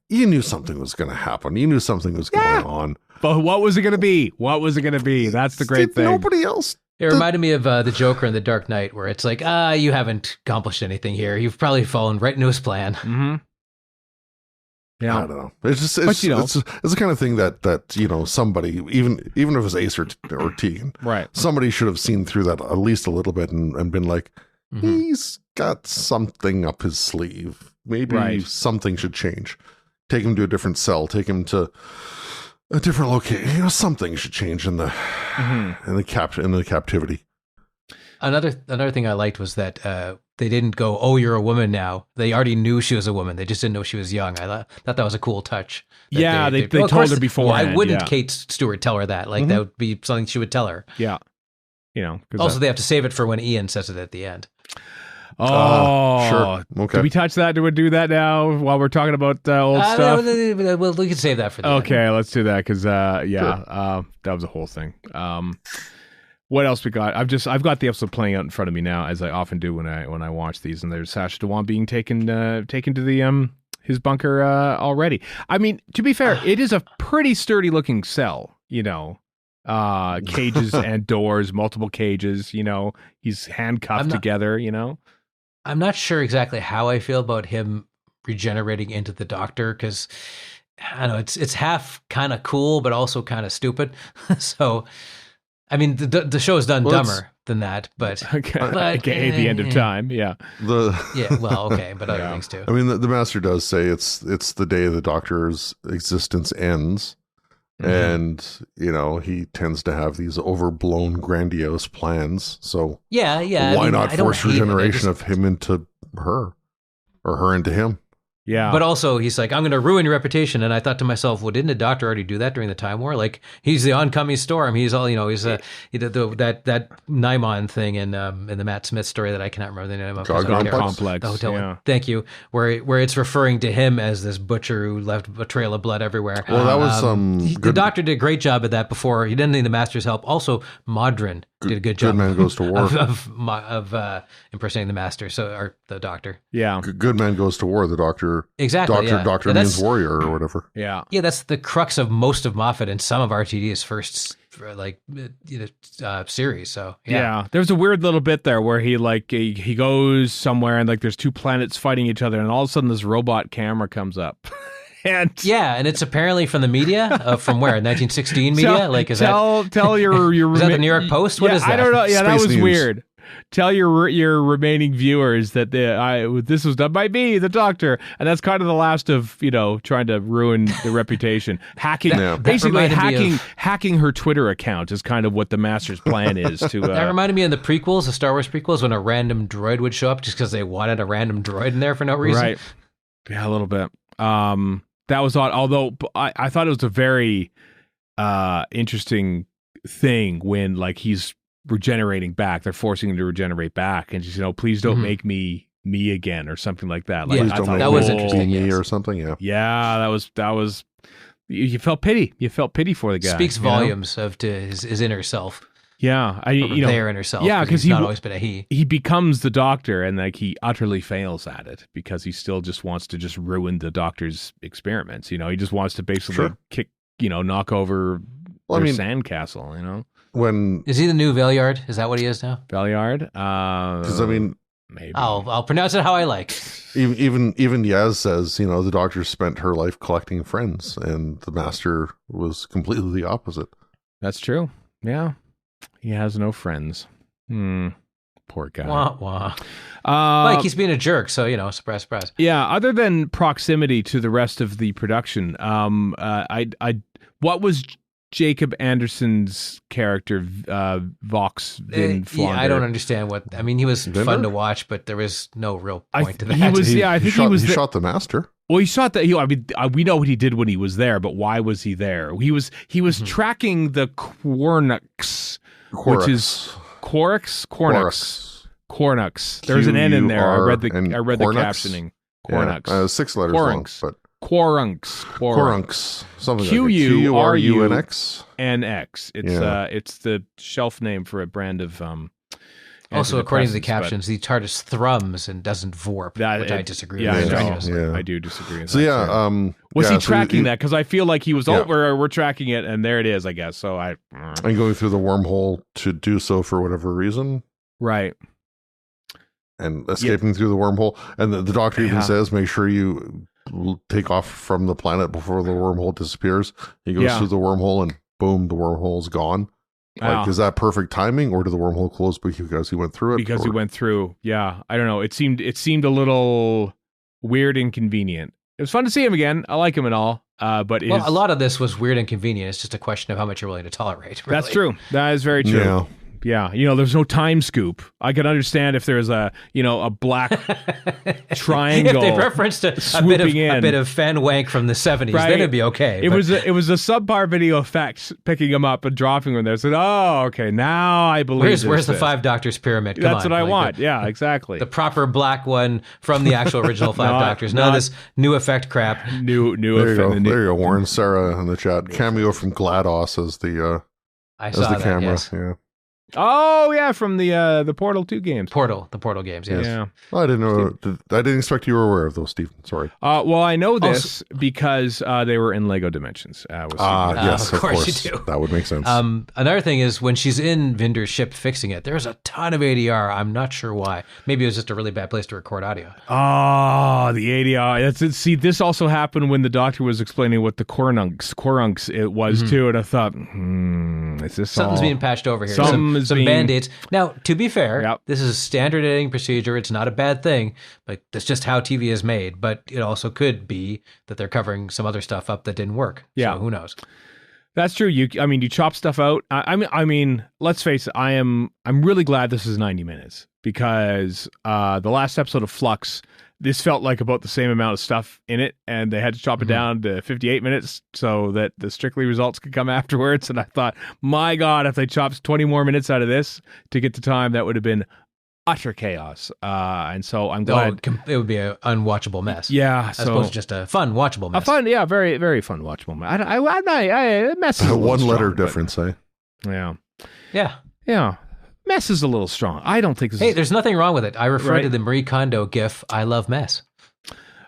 You knew something was going to happen. You knew something was going on. But what was it going to be? That's the great thing. Nobody else. It reminded me of the Joker in The Dark Knight, where it's like, you haven't accomplished anything here. You've probably fallen right into his plan. Mm-hmm. Yeah, I don't know. It's the kind of thing that somebody, even if it was Ace or Tegan, right? Somebody should have seen through that at least a little bit and been like, he's got something up his sleeve. Maybe something should change. Take him to a different cell. Take him to a different location. Something should change in the captivity. Another thing I liked was that they didn't go, "Oh, you're a woman now." They already knew she was a woman. They just didn't know she was young. I thought that was a cool touch. Yeah, they told her before. Why wouldn't Kate Stewart tell her that? Like that would be something she would tell her. Yeah, Also, they have to save it for when Ian says it at the end. Oh, sure. Okay. Do we touch that? Do we do that now while we're talking about old stuff? Well, we can save that for the end. Okay, let's do that because that was a whole thing. What else we got? I've got the episode playing out in front of me now, as I often do when I watch these. And there's Sacha Dhawan being taken to the his bunker already. I mean, to be fair, it is a pretty sturdy looking cell. Cages and doors, multiple cages. He's handcuffed together. I'm not sure exactly how I feel about him regenerating into the Doctor, because I don't know, it's half kind of cool, but also kind of stupid. So, I mean, the show's done dumber than that, but okay, the end of time, yeah. But other things too. I mean, the Master does say it's the day the Doctor's existence ends, and he tends to have these overblown, grandiose plans. So why not force regeneration of him into her, or her into him? Yeah. But also, he's like, I'm going to ruin your reputation. And I thought to myself, well, didn't the Doctor already do that during the Time War? Like, he's the oncoming storm. He's all, he's he did that Nymon thing in the Matt Smith story that I cannot remember the name of. Complex. The hotel one. Thank you. Where it's referring to him as this butcher who left a trail of blood everywhere. Well, that was the Doctor did a great job at that before. He didn't need the Master's help. Also, Modron did a good job. Good Man Goes to War of impersonating the Master, or the Doctor. Yeah. Good Man Goes to War. The Doctor. Exactly. Doctor means warrior or whatever. Yeah. Yeah, that's the crux of most of Moffat and some of RTD's first series. So yeah, there's a weird little bit there where he goes somewhere and there's two planets fighting each other, and all of a sudden this robot camera comes up. And it's apparently from the media, from where 1916 media. Tell your is that the New York Post? What is that? I don't know. Yeah, Space that was News. weird. Tell your remaining viewers that this was done by me, the Doctor, and that's kind of the last of trying to ruin the reputation. Hacking her Twitter account is kind of what the Master's plan is. To that reminded me of the prequels, the Star Wars prequels, when a random droid would show up just because they wanted a random droid in there for no reason. Right? Yeah, a little bit. That was odd. Although I thought it was a very interesting thing when he's regenerating back. They're forcing him to regenerate back, and just please don't make me again, or something like that. Please don't make that was interesting. Me or something. Yeah. Yeah, that was. You felt pity. You felt pity for the guy. Speaks volumes of to his inner self. Yeah, their inner self. Yeah, because he's not always been a he. He becomes the Doctor, and he utterly fails at it because he still just wants to just ruin the Doctor's experiments. He just wants to basically kick, knock over their sandcastle. When is he the new Valeyard? Is that what he is now? Valeyard? Because maybe I'll pronounce it how I like. Even Yaz says, the Doctor spent her life collecting friends, and the Master was completely the opposite. That's true. Yeah, he has no friends. Poor guy. Wah, wah. He's being a jerk, so surprise, surprise. Yeah. Other than proximity to the rest of the production, what was Jacob Anderson's character, Vox Vin Flonder? I don't understand what. I mean, he was fun to watch, but there was no real point to that. He shot the Master. Well, he shot that. We know what he did when he was there, but why was he there? He was tracking the Quarnux, which is Quarnux. There's an N in there. I read the captioning. Quarnux. 6 letters long, but. Quarunx. Something Qurunx. NX. It's the shelf name for a brand of also, according to the captions, the TARDIS thrums and doesn't vorp, which I disagree with. I do disagree with that. So was he tracking that? Because I feel like he was we're tracking it, and there it is, I guess. So and going through the wormhole to do so for whatever reason. Right. And escaping through the wormhole. And the Doctor even says, make sure you take off from the planet before the wormhole disappears. He goes through the wormhole, and boom, the wormhole's gone. Is that perfect timing, or did the wormhole close because he went through it? Because he went through. Yeah, I don't know. It seemed a little weird and convenient. It was fun to see him again. I like him and all. But a lot of this was weird and convenient. It's just a question of how much you're willing to tolerate. Really. That's true. That is very true. Yeah, there's no time scoop. I could understand if there's a black triangle. If they referenced a bit of fan wank from the 70s, then it'd be okay. It was a subpar video effect picking him up and dropping him there. So, okay, now I believe. Where's the 5 Doctors pyramid? That's what I want. Yeah, exactly. The proper black one from the actual original 5 Doctors. None of this new effect crap. New effect. There you go, Warren. Sarah in the chat. Cameo from GLaDOS as the I saw that, camera. Yes. Yeah. Oh yeah, from the Portal 2 games. The Portal games, yes. Yeah. Well, I didn't know. I didn't expect you were aware of those, Stephen. Sorry. Well, I know this because they were in Lego Dimensions. Yes, of course you do. That would make sense. Another thing is when she's in Vinder's ship fixing it, there's a ton of ADR. I'm not sure why. Maybe it was just a really bad place to record audio. Oh, the ADR. That's it. See, this also happened when the doctor was explaining what the Corunks it was too, and I thought, is this something's being patched over here? Some Band-Aids. Now, to be fair, this is a standard editing procedure. It's not a bad thing. Like, that's just how TV is made. But it also could be that they're covering some other stuff up that didn't work. Yeah. So who knows? That's true. You chop stuff out. I mean, let's face it. I'm really glad this is 90 minutes because the last episode of Flux, this felt like about the same amount of stuff in it, and they had to chop it down to 58 minutes so that the Strictly results could come afterwards. And I thought, my God, if they chopped 20 more minutes out of this to get to time, that would have been utter chaos. And so I'm glad. It would be an unwatchable mess. Yeah. As opposed to just a fun, watchable mess. Very, very fun, watchable mess. I mess is one letter difference, eh? Yeah. Yeah. Yeah. Mess is a little strong. I don't think this Hey, there's nothing wrong with it. I refer to the Marie Kondo gif, I love mess.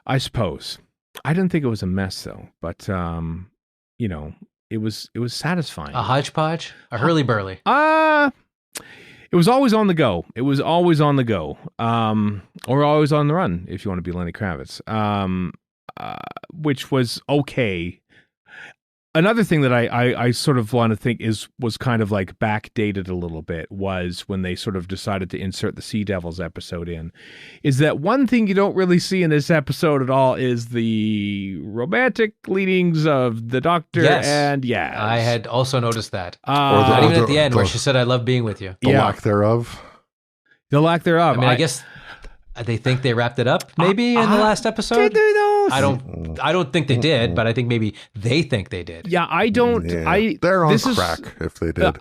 I suppose. I didn't think it was a mess though, but it was satisfying. A hodgepodge? A hurly-burly? It was always on the go. It was always on the go. Or always on the run, if you want to be Lenny Kravitz. Which was okay. Another thing that I sort of want to think was kind of like backdated a little bit was when they sort of decided to insert the Sea Devils episode in, is that one thing you don't really see in this episode at all is the romantic leanings of the Doctor and Yaz. I had also noticed that. Not even at the end where she said, I love being with you. The lack thereof. The lack thereof. I mean, I guess they think they wrapped it up maybe in the last episode. Did they though? I don't think they did, but I think maybe they think they did. Yeah, I don't. Yeah. They're on crack if they did.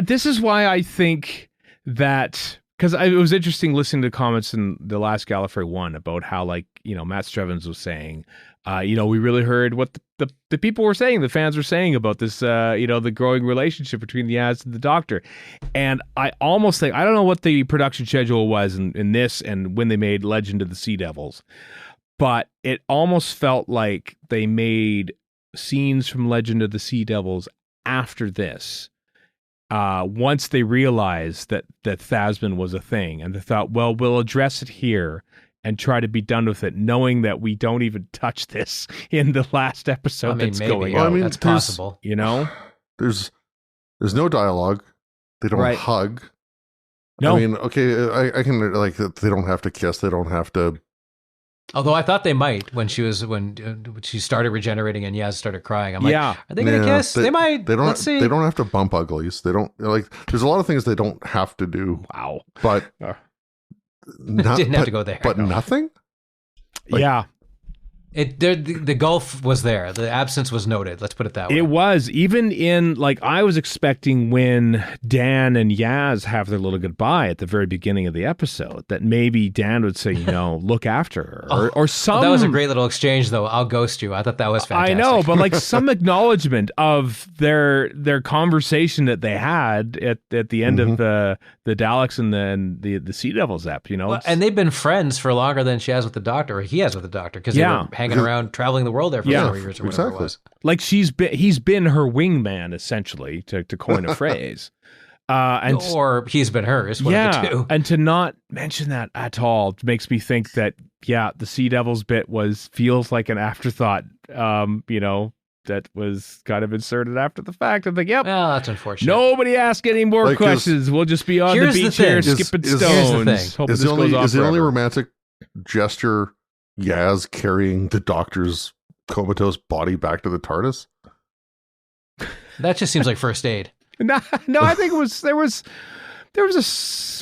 This is why I think that, because it was interesting listening to comments in the last Gallifrey 1 about how, like, Matt Strevens was saying, we really heard what the people were saying, the fans were saying about this, the growing relationship between the Yaz and the Doctor. And I almost think, I don't know what the production schedule was in this and when they made Legend of the Sea Devils, but it almost felt like they made scenes from Legend of the Sea Devils after this. Once they realized that Thasmin was a thing, and they thought, well, we'll address it here and try to be done with it, knowing that we don't even touch this in the last episode going out. That's possible. There's no dialogue. They don't hug. No. I mean, okay, I can, like, they don't have to kiss. They don't have to. Although I thought they might when she started regenerating and Yaz started crying. I'm like, are they going to kiss? They might. They don't. Let's see. They don't have to bump uglies. They don't, like. There's a lot of things they don't have to do. Wow. But didn't have to go there. But nothing. Yeah. The gulf was there. The absence was noted. Let's put it that way. It was. Even in, like, I was expecting when Dan and Yaz have their little goodbye at the very beginning of the episode, that maybe Dan would say, look after her. Or some... that was a great little exchange, though. I'll ghost you. I thought that was fantastic. I know, but like some acknowledgement of their conversation that they had at the end of the Daleks and the Sea Devils ep, Well, and they've been friends for longer than she has with the Doctor, or he has with the Doctor, because they were hanging around, traveling the world there for 4 years or whatever it was. Like he's been her wingman, essentially, to coin a phrase. Or he's been hers, one of the two. And to not mention that at all makes me think that, the Sea Devils bit feels like an afterthought, that was kind of inserted after the fact. I'm like, well, that's unfortunate. Nobody ask any more questions. We'll just be on the beach here skipping stones. Is the only romantic gesture Yaz carrying the Doctor's comatose body back to the TARDIS? That just seems like first aid. No, I think there was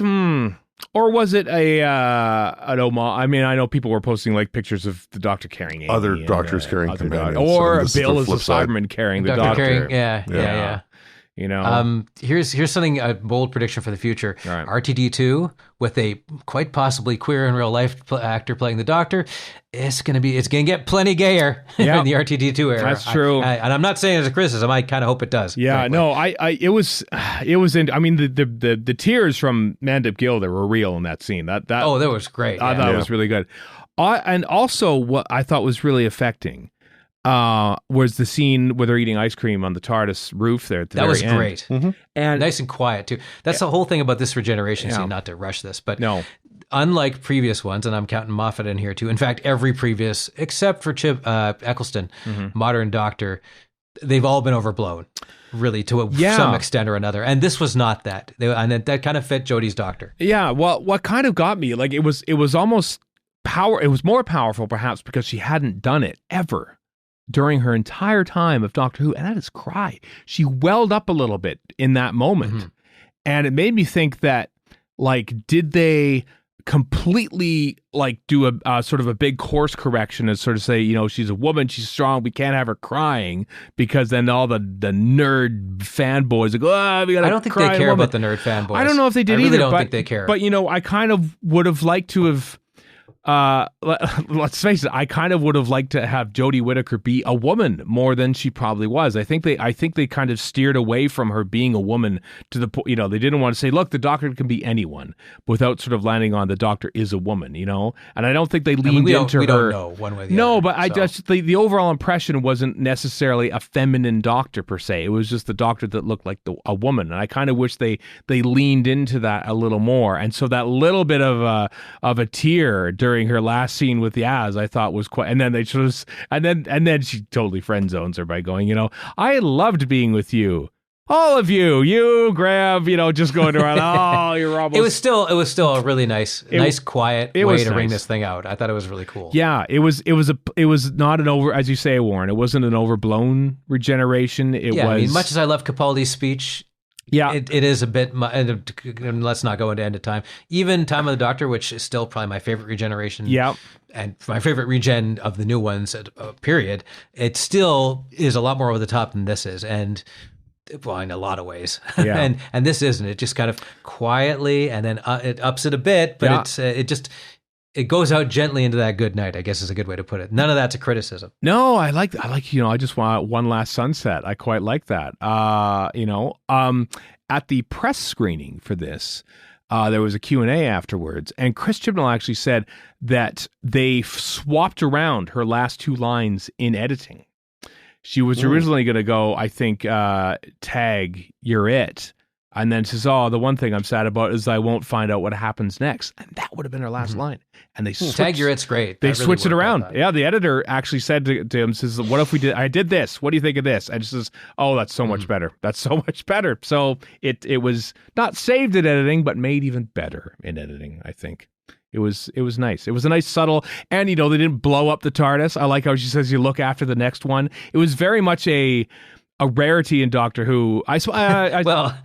a or was it an homage? I mean, I know people were posting like pictures of the Doctor carrying Amy other Doctors carrying companions, or Bill as the Cyberman carrying the Doctor. Yeah. You know, here's something, a bold prediction for the future. Right. RTD2 with a quite possibly queer in real life actor playing the Doctor. It's gonna get plenty gayer in the RTD2 era. That's true. And I'm not saying it as a criticism. I kind of hope it does. Yeah, frankly. no, it was I mean, the tears from Mandip Gilder were real in that scene. That was great. I thought it was really good. And also, what I thought was really affecting was the scene where they're eating ice cream on the TARDIS roof there at the that very was end. great. Mm-hmm. And nice and quiet too. That's the whole thing about this regeneration scene, not to rush this, but no. Unlike previous ones, and I'm counting Moffat in here too. In fact, every previous, except for Chip Eccleston, modern Doctor, they've all been overblown, really, to some extent or another. And this was not that. And that kind of fit Jodie's Doctor. Yeah, well, what kind of got me, like, it was almost it was more powerful perhaps because she hadn't done it ever during her entire time of Doctor Who, and that is cry. She welled up a little bit in that moment. And it made me think that, like, did they completely, like, do a sort of a big course correction and sort of say, you know, she's a woman, she's strong, we can't have her crying, because then all the nerd fanboys go, we gotta I don't think cry they care about the nerd fanboys. I don't know if they did either. I don't think they care. But, you know, I kind of would have liked to have let's face it, I kind of would have liked to have Jodie Whittaker be a woman more than she probably was. I think they kind of steered away from her being a woman to the point, you know, they didn't want to say, look, the Doctor can be anyone, without sort of landing on the Doctor is a woman, you know? And I don't think they leaned into her. We don't know one way or the other. No, but I just, the overall impression wasn't necessarily a feminine Doctor per se. It was just the Doctor that looked like a woman. And I kind of wish they leaned into that a little more. And so that little bit of a tear during her last scene with Yaz, I thought was quite, and then they just, and then she totally friend zones her by going, you know, I loved being with you, all of you, Graham, you know, just going around. Oh, you're almost. It was still a really nice, quiet way to bring this thing out. I thought it was really cool. Yeah, it was not an over, as you say, Warren. It wasn't an overblown regeneration. It was. I mean, much as I love Capaldi's speech. Yeah, it is a bit. And let's not go into End of Time. Even Time of the Doctor, which is still probably my favorite regeneration. Yeah, and my favorite regen of the new ones. Period. It still is a lot more over the top than this is, and well, in a lot of ways. Yeah. and this isn't. It just kind of quietly, and then it ups it a bit, but it goes out gently into that good night, I guess is a good way to put it. None of that's a criticism. No, I like, you know, I just want one last sunset. I quite like that. You know, at the press screening for this, there was a Q&A afterwards, and Chris Chibnall actually said that they swapped around her last two lines in editing. She was originally going to go, I think, tag, you're it. And then says, the one thing I'm sad about is I won't find out what happens next. And that would have been her last line. And they switched. Tag, you're it's great. They switched it around. Yeah, the editor actually said to him, says, what if I did this? What do you think of this? And she says, oh, that's so much better. That's so much better. So it was not saved in editing, but made even better in editing, I think. It was nice. It was a nice subtle, and, you know, they didn't blow up the TARDIS. I like how she says you look after the next one. It was very much a rarity in Doctor Who. Well,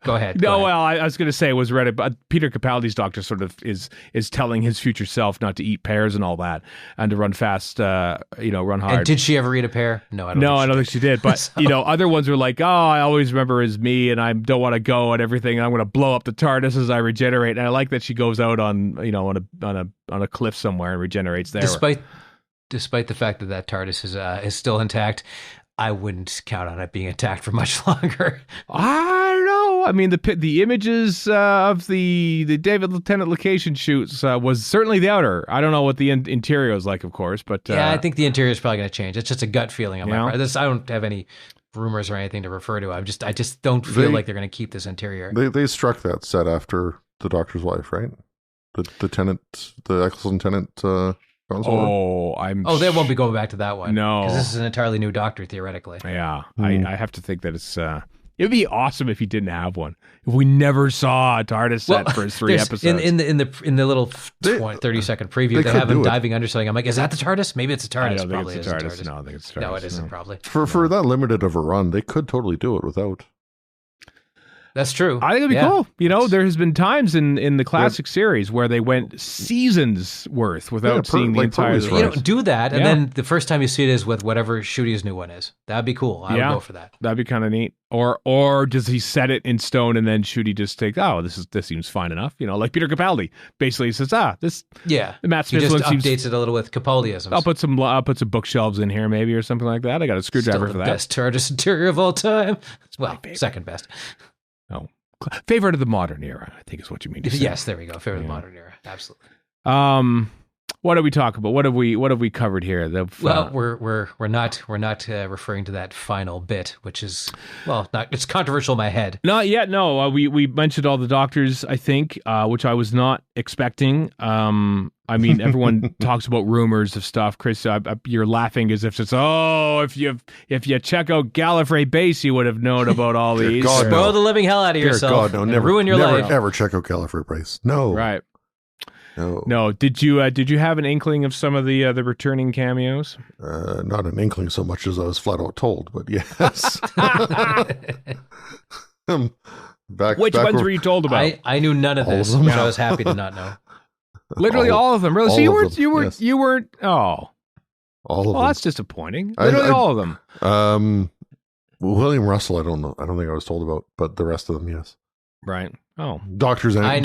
go ahead. I was going to say it was Reddit, but Peter Capaldi's Doctor sort of is telling his future self not to eat pears and all that, and to run fast, run hard. And did she ever eat a pear? No, I don't think she did. But so. You know, other ones were like, I always remember as me, and I don't want to go and everything. And I'm going to blow up the TARDIS as I regenerate. And I like that she goes out on a cliff somewhere and regenerates there. Despite the fact that TARDIS is still intact. I wouldn't count on it being attacked for much longer. I don't know. I mean, the images of the David Tennant location shoots was certainly the outer. I don't know what the interior is like, of course, but I think the interior is probably going to change. It's just a gut feeling on my part. I don't have any rumors or anything to refer to. I just don't feel like they're going to keep this interior. They struck that set after the Doctor's wife, right? The Tennant, the Eccleston Tennant. They won't be going back to that one. No, because this is an entirely new Doctor, theoretically. Yeah, I have to think that it's. It'd be awesome if he didn't have one. If we never saw a TARDIS set for his 3 episodes. In the little 30-second preview, they have him diving under something. I'm like, is that the TARDIS? Maybe it's a TARDIS. I don't think it's a TARDIS. TARDIS. No, I don't think it's a TARDIS. No, it isn't probably. For that limited of a run, they could totally do it without. That's true. I think it'd be cool. You know, there has been times in the classic series where they went seasons worth without seeing the entire. You don't do that, and then the first time you see it is with whatever Shudi's new one is. That'd be cool. I would go for that. That'd be kind of neat. Or does he set it in stone and then Shudi just take? Oh, this seems fine enough. You know, like Peter Capaldi basically says, this. Yeah, Matt Smith he just seems, updates it a little with Capaldiisms. I'll put some bookshelves in here maybe or something like that. I got a screwdriver for that. Best TARDIS interior of all time. Well, second best. Oh, favorite of the modern era, I think is what you mean to say. Yes, there we go. Favorite of the modern era. Absolutely. What did we talk about? What have we covered here? We're not referring to that final bit, which is it's controversial in my head. Not yet. No, we mentioned all the doctors, I think, which I was not expecting. I mean, everyone talks about rumors of stuff. Chris, you're laughing as if it's if you check out Gallifrey Base, you would have known about all these. God, spoil the living hell out of yourself. God, no, never ruin your life. Never ever check out Gallifrey Base. No, right. No. Did you have an inkling of some of the returning cameos? Not an inkling so much as I was flat out told, but yes. Which ones were you told about? I knew none of this, which I was happy to not know. Literally all of them. Really? So you weren't. Oh, all of them. That's disappointing. Literally all of them. William Russell, I don't know. I don't think I was told about, but the rest of them, yes. Right. Oh, doctors and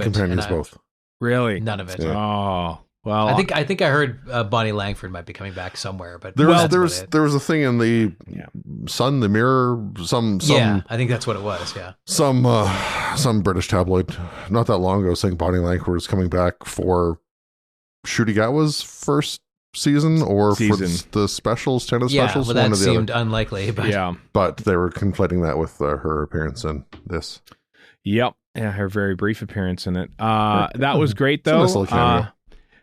companions both. Really? None of it. Yeah. Oh, well. I think I heard Bonnie Langford might be coming back somewhere, but there was a thing in the Sun, the Mirror, some I think that's what it was. Yeah, some British tabloid not that long ago saying Bonnie Langford was coming back for Ncuti Gatwa's first season or for the specials, Tennant specials. Well, that seemed unlikely, but they were conflating that with her appearance in this. Yep. Yeah, her very brief appearance in it. That was great, though.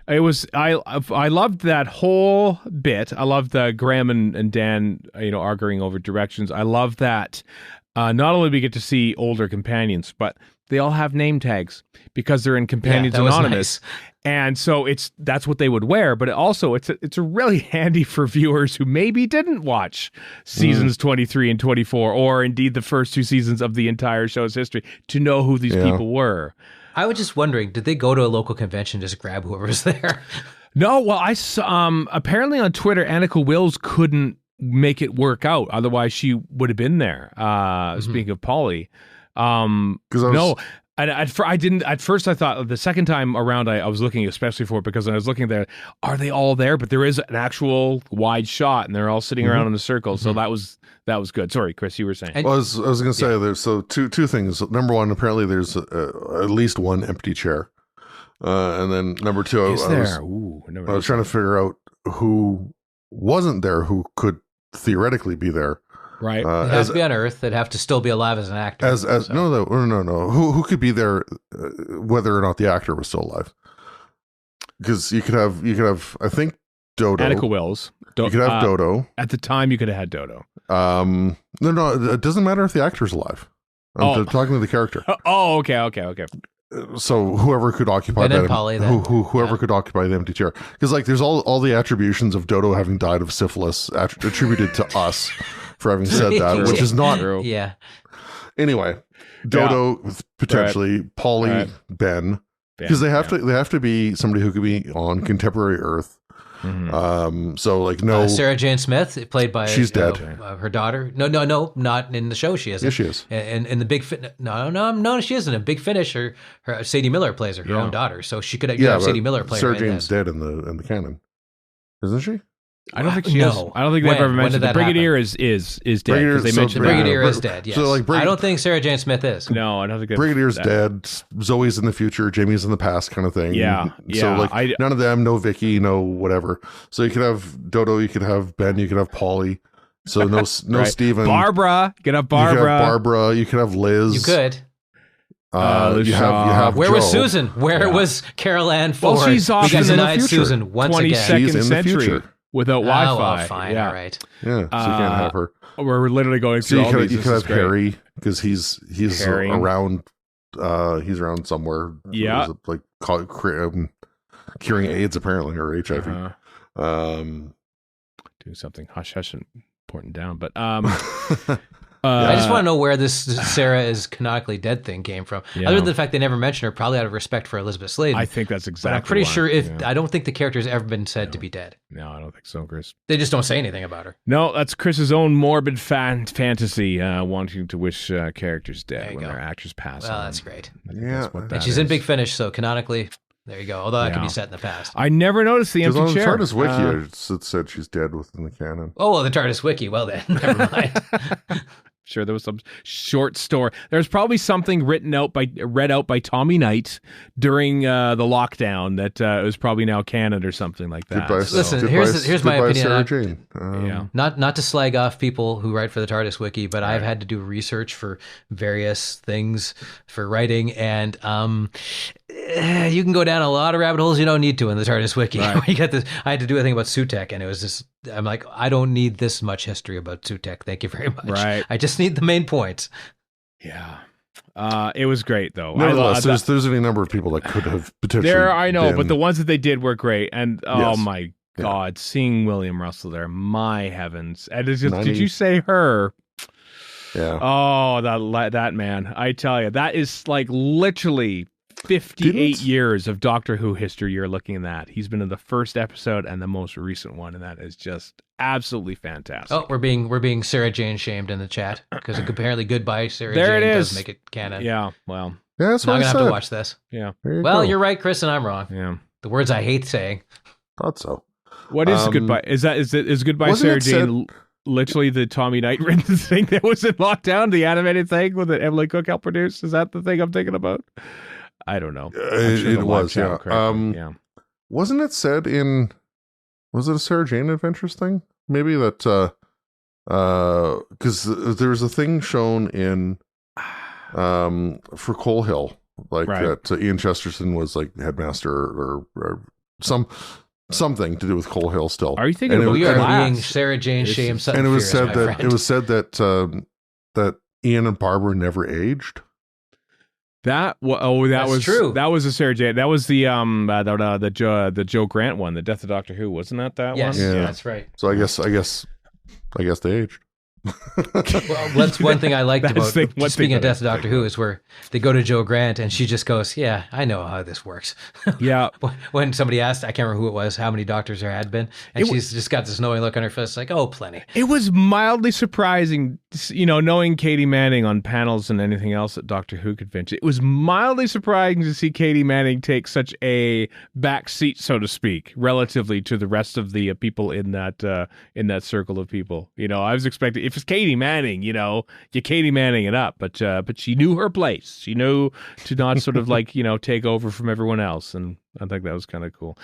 It was. I loved that whole bit. I loved Graham and Dan, arguing over directions. I love that. Not only do we get to see older companions, but they all have name tags because they're in Companions Anonymous. Nice. And so that's what they would wear, but it's a really handy for viewers who maybe didn't watch seasons 23 and 24, or indeed the first two seasons of the entire show's history, to know who these people were. I was just wondering, did they go to a local convention and just grab whoever was there? No, well, I saw, apparently on Twitter, Annika Wills couldn't make it work out. Otherwise, she would have been there. Speaking of Polly, I didn't. At first, I thought the second time around, I was looking especially for it because when I was looking there, are they all there? But there is an actual wide shot, and they're all sitting around in a circle. So that was good. Sorry, Chris, you were saying. Well, I was going to say there's two things. Number one, apparently there's at least one empty chair, and then number two, I was trying to figure out who wasn't there, who could theoretically be there. Right. It has to be on Earth. They'd have to still be alive as an actor. No. Who could be there, whether or not the actor was still alive? Because you could have. I think Dodo. Annika Wills. You could have Dodo. At the time, you could have had Dodo. No. It doesn't matter if the actor's alive. I'm talking to the character. Oh, okay. So whoever could occupy whoever could occupy the empty chair, because there's all the attributions of Dodo having died of syphilis attributed to us for having said that, which is not true. Yeah. Anyway, Dodo potentially, Polly, Ben, because they have to be somebody who could be on contemporary Earth. Mm-hmm. Sarah Jane Smith, played by she's dead. Her daughter. No, not in the show. She isn't. Yes, she is. And in the Big no, she isn't. In Big Finish, her Sadie Miller plays her own daughter, so she could have Sadie Miller play. Sarah Jane's dead in the canon, isn't she? I don't think she is. I don't think they've ever mentioned the Brigadier is dead. They mentioned Brigadier is dead. Yes. So I don't think Sarah Jane Smith is. No, I don't think Brigadier's dead. Zoe's in the future. Jamie's in the past, kind of thing. Yeah. So none of them. No Vicky. No whatever. So you could have Dodo. You could have Ben. You could have Polly. So no right. Steven. Barbara. You could have Barbara. You could have Barbara. You could have Liz. You could. You have Where Joe. was Susan? Where was Carol Ann Ford? Well, she's off in the future. Susan once again. She's in the future. Without Wi-Fi. Fine, all right. Yeah, so you can't have her. We're literally going through all these. You could have Harry, because he's around. He's around somewhere. Yeah, curing AIDS apparently, or HIV. Doing something hush and important down, but I just want to know where this Sarah is canonically dead thing came from. Yeah. Other than the fact they never mentioned her, probably out of respect for Elizabeth Sladen. I think that's exactly. But I'm pretty sure I don't think the character has ever been said to be dead. No, I don't think so, Chris. They just don't say anything about her. No, that's Chris's own morbid fantasy, wanting to wish characters dead when their actors pass on. Well, that's great. Yeah. And she's in Big Finish, so canonically, there you go. Although that could be set in the past. I never noticed the empty chair. On the TARDIS wiki, it said she's dead within the canon. Oh, well, the TARDIS wiki. Well, then, never mind. Sure, there was some short story. There's probably something read out by Tommy Knight during the lockdown that was probably now canon or something like that. Listen, here's my opinion. Sarah Jane. Not to slag off people who write for the TARDIS wiki, but I've had to do research for various things for writing, and you can go down a lot of rabbit holes you don't need to in the TARDIS wiki. Right. You get this. I had to do a thing about Sutekh, and it was just. I'm like, I don't need this much history about Sutekh. Thank you very much. Right. I just need the main points. Yeah. It was great though. Nevertheless, there's any number of people that could have potentially. I know, but the ones that they did were great. And oh my God, seeing William Russell there, my heavens! And it's just, did you say her? Yeah. Oh, that man! I tell you, that is like literally 58 years of Doctor Who history you're looking at that. He's been in the first episode and the most recent one, and that is just absolutely fantastic. Oh, we're being Sarah Jane shamed in the chat because apparently Goodbye Sarah Jane does make it canon. Yeah, well. Yeah, that's what I'm going to have to watch this. Yeah. You're right, Chris, and I'm wrong. Yeah. The words I hate saying. Thought so. What is Goodbye? Is Goodbye Sarah Jane literally the Tommy Knight written thing that was in lockdown, the animated thing with Emily Cook helped produce? Is that the thing I'm thinking about? I don't know. It was, yeah. Wasn't it said was it a Sarah Jane Adventures thing? Maybe that, because there was a thing shown in, for Coal Hill, like that Ian Chesterton was like headmaster or something to do with Coal Hill still. Are you thinking we are being Sarah Jane shamed? And it was said that that Ian and Barbara never aged. That's true. That was a Sarah Jane. That was the Joe Grant one, the Death of Doctor Who. Wasn't that one? Yes, that's right. So I guess they aged. Well, that's one thing I liked about speaking of Death of Doctor Who is where they go to Joe Grant and she just goes, "Yeah, I know how this works." Yeah. When somebody asked, I can't remember who it was, how many doctors there had been, and she's just got this knowing look on her face, like, "Oh, plenty." It was mildly surprising, knowing Katie Manning on panels and anything else at Doctor Who convention. It was mildly surprising to see Katie Manning take such a back seat, so to speak, relatively to the rest of the people in that circle of people. I was expecting. If it's Katie Manning, you Katie Manning it up, but she knew her place. She knew to not sort of like, take over from everyone else. And I think that was kind of cool.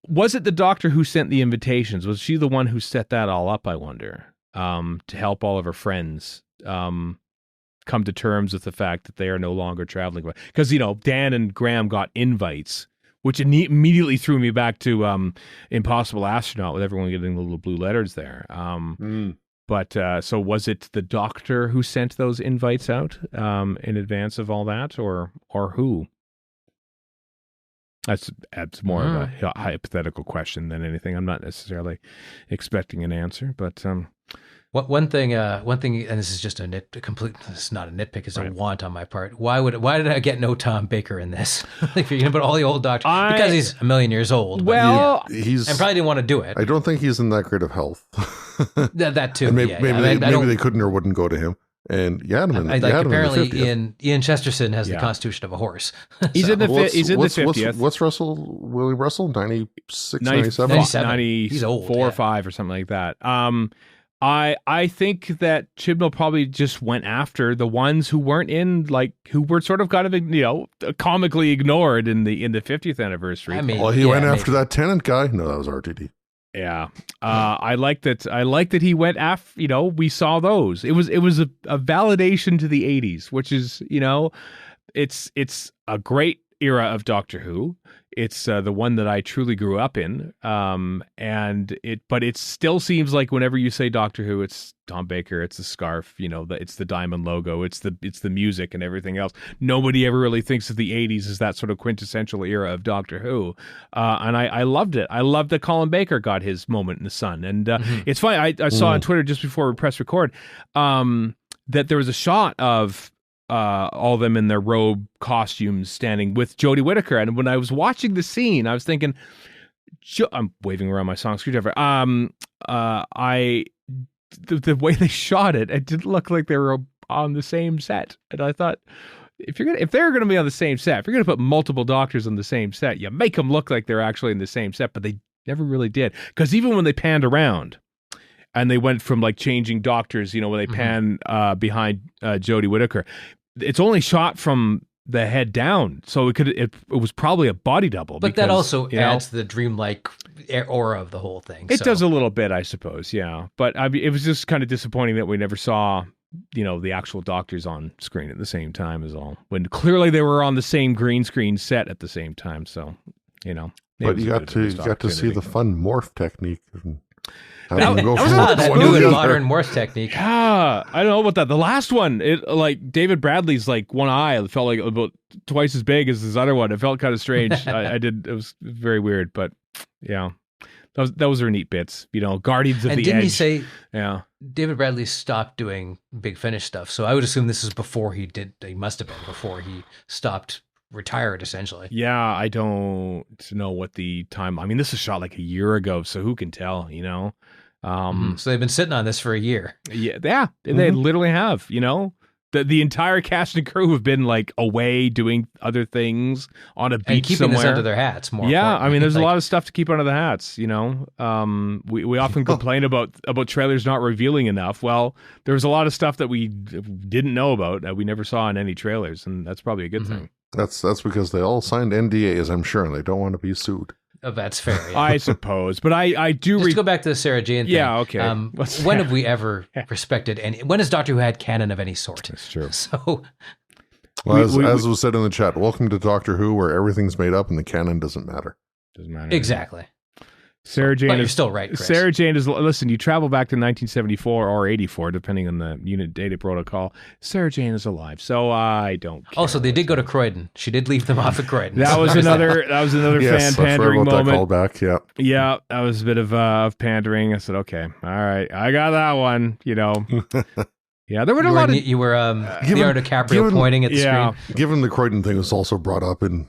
Was it the Doctor who sent the invitations? Was she the one who set that all up, I wonder, to help all of her friends come to terms with the fact that they are no longer traveling? Because, Dan and Graham got invites, which immediately threw me back to Impossible Astronaut with everyone getting the little blue letters there. But so was it the Doctor who sent those invites out in advance of all that, or who? That's more of a hypothetical question than anything. I'm not necessarily expecting an answer, but one thing, and this is just it's not a nitpick, it's a want on my part. Why did I get no Tom Baker in this? If you're gonna put all the old Doctors, because he's a million years old. Well, he's and probably didn't want to do it. I don't think he's in that great of health. that too. And maybe they couldn't or wouldn't go to him. And apparently Ian Chesterton has the constitution of a horse. He's in the 50th. What's William Russell? 96, 97? 94 He's old, or 5 or something like that. I think that Chibnall probably just went after the ones who weren't who were sort of kind of comically ignored in the 50th anniversary. He went after that Tennant guy. No, that was RTD. Yeah. I like that he went after, we saw those. It was a validation to the 80s, which is, it's a great era of Doctor Who. It's the one that I truly grew up in. But it still seems like whenever you say Doctor Who, it's Tom Baker, it's the scarf, it's the diamond logo, it's the music and everything else. Nobody ever really thinks of the 80s as that sort of quintessential era of Doctor Who. And I loved it. I loved that Colin Baker got his moment in the sun. And it's funny, I saw on Twitter just before we press record, that there was a shot of all of them in their robe costumes standing with Jodie Whittaker. And when I was watching the scene, I was thinking, I'm waving around my song screwdriver. The way they shot it, it didn't look like they were on the same set. And I thought, if they're gonna be on the same set, if you're gonna put multiple doctors on the same set, you make them look like they're actually in the same set. But they never really did, because even when they panned around and they went from like changing doctors, when they pan behind Jodie Whittaker, it's only shot from the head down, so it was probably a body double. But that also adds to the dreamlike aura of the whole thing. It does a little bit, I suppose, yeah. But I mean, it was just kind of disappointing that we never saw, the actual doctors on screen at the same time is all. When clearly they were on the same green screen set at the same time, so But you got to see the fun morph technique. That new and modern Morse technique. Yeah, I don't know about that. The last one, like David Bradley's like one eye, it felt like about twice as big as his other one. It felt kind of strange. It was very weird, but yeah, those are neat bits. Guardians of the Edge. And didn't he say? Yeah, David Bradley stopped doing Big Finish stuff. So I would assume this is before he did. He must have been before he stopped. Retired, essentially. Yeah, I don't know what the time. I mean, this was shot like a year ago, so who can tell? So they've been sitting on this for a year. Yeah, they literally have. The entire cast and crew have been like away doing other things on a beach and keeping somewhere. this under their hats. More, I mean, there's a lot of stuff to keep under the hats. We often complain about trailers not revealing enough. Well, there was a lot of stuff that we didn't know about that we never saw in any trailers, and that's probably a good thing. That's because they all signed NDAs, I'm sure, and they don't want to be sued. Oh, that's fair. Yeah. I suppose, but I do. Just go back to the Sarah Jane thing. Yeah, okay. When have we ever respected any? When has Doctor Who had canon of any sort? That's true. So, as was said in the chat, welcome to Doctor Who, where everything's made up and the canon doesn't matter. Doesn't matter. Exactly. Sarah Jane but you're still right, Chris. Sarah Jane is, listen, you travel back to 1974 or 84, depending on the unit data protocol. Sarah Jane is alive, so I don't care. Also, they did go to Croydon. She did leave them off at Croydon. That was another fan pandering moment. That callback, yeah. Yeah, that was a bit of pandering. I said, okay, all right, I got that one, Yeah, there were a lot of... You were Leonardo DiCaprio pointing at the screen. Given the Croydon thing was also brought up in,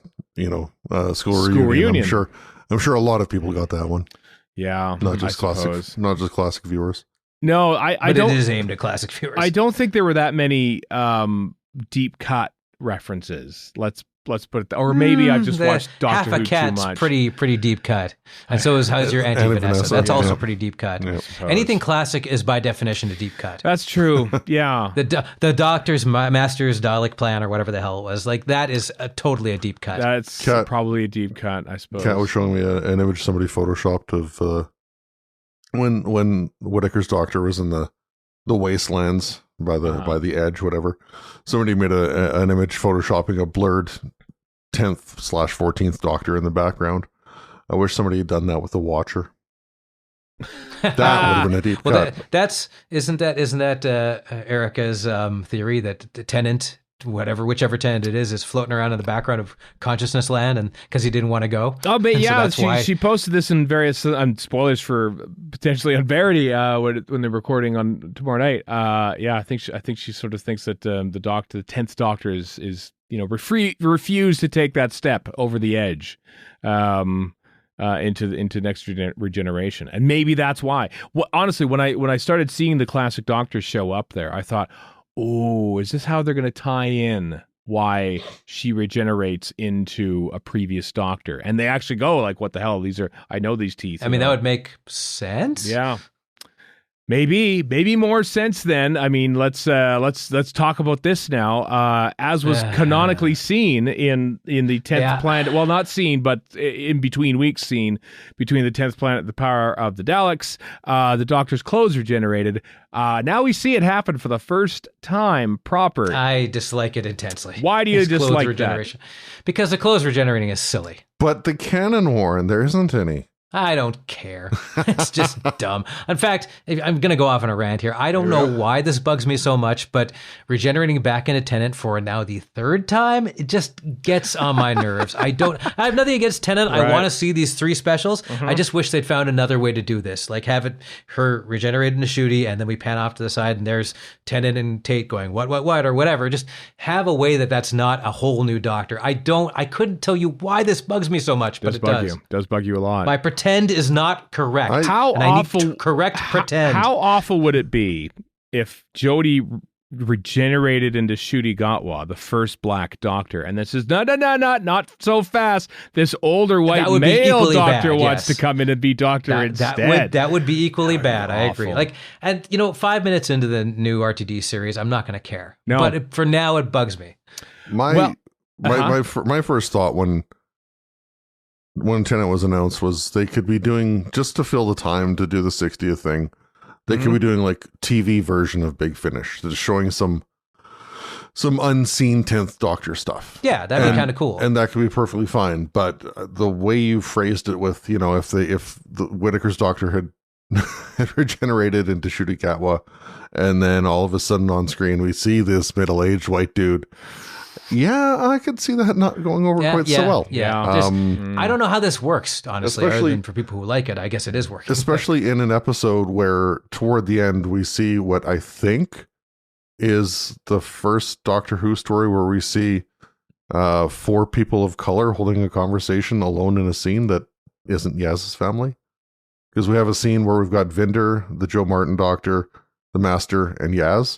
School Reunion. I'm sure a lot of people got that one. Yeah, not just classic viewers. No, I don't. It is aimed at classic viewers. I don't think there were that many deep cut references. Let's put it. Or maybe I've just watched Doctor Who too much. Half a Cat's pretty deep cut, and so is How's Your Auntie Vanessa. That's also pretty deep cut. Yeah. Anything classic is by definition a deep cut. That's true. Yeah. the Doctor's Master's Dalek Plan or whatever the hell it was, like that is totally a deep cut. That's probably a deep cut, I suppose. Kat was showing me an image somebody photoshopped of when Whittaker's Doctor was in the wastelands by the edge, whatever. Somebody made an image photoshopping a blurred 10th/14th Doctor in the background. I wish somebody had done that with the Watcher. That would have been a deep cut. Isn't that Erica's theory that Tennant, whichever Tennant it is floating around in the background of Consciousness Land, and because he didn't want to go. Oh, but yeah, so she posted this in various spoilers for potentially on Verity when they're recording on tomorrow night. I think she sort of thinks that the 10th Doctor is refused to take that step over the edge into next regeneration, and maybe that's why. Well, honestly, when I started seeing the classic Doctors show up there, I thought, oh, is this how they're going to tie in why she regenerates into a previous Doctor? And they actually go like, what the hell? I know these teeth. I mean, that would make sense. Yeah. Maybe more sense then. I mean, let's talk about this now. As was canonically seen in the 10th planet. Well, not seen, but in between weeks seen between the 10th planet, the power of the Daleks. The Doctor's clothes regenerated. Now we see it happen for the first time proper. I dislike it intensely. Why do you dislike that? Because the clothes regenerating is silly. But the canon, Warren, there isn't any. I don't care. It's just dumb. In fact, I'm going to go off on a rant here. I don't know why this bugs me so much, but regenerating back into Tennant for now the third time, it just gets on my nerves. I have nothing against Tennant. Right. I want to see these 3 specials. I just wish they'd found another way to do this. Like have her regenerate into Shooty, and then we pan off to the side and there's Tennant and Tate going, what, or whatever. Just have a way that's not a whole new Doctor. I couldn't tell you why this bugs me so much, but it does. It does bug you a lot. My pretend is not correct. How awful? I need to correct pretend. How awful would it be if Jodie regenerated into Shooty Gatwa, the first Black Doctor, and this is not so fast. This older white male Doctor wants to come in and be Doctor instead. That would be equally bad. I agree. And 5 minutes into the new RTD series, I'm not going to care. No, but for now, it bugs me. My first thought when Tennant was announced was they could be doing, just to fill the time to do the 60th thing, they could be doing like TV version of Big Finish, just showing some unseen 10th Doctor stuff. Yeah, that'd be kind of cool. And that could be perfectly fine. But the way you phrased it with, if the Whittaker's Doctor had regenerated into Shooty Gatwa, and then all of a sudden on screen we see this middle-aged white dude. Yeah, I could see that not going over quite so well. Yeah. I don't know how this works, honestly, other than for people who like it. I guess it is working. Especially in an episode where toward the end we see what I think is the first Doctor Who story where we see 4 people of color holding a conversation alone in a scene that isn't Yaz's family. Because we have a scene where we've got Vinder, the Joe Martin Doctor, the Master, and Yaz.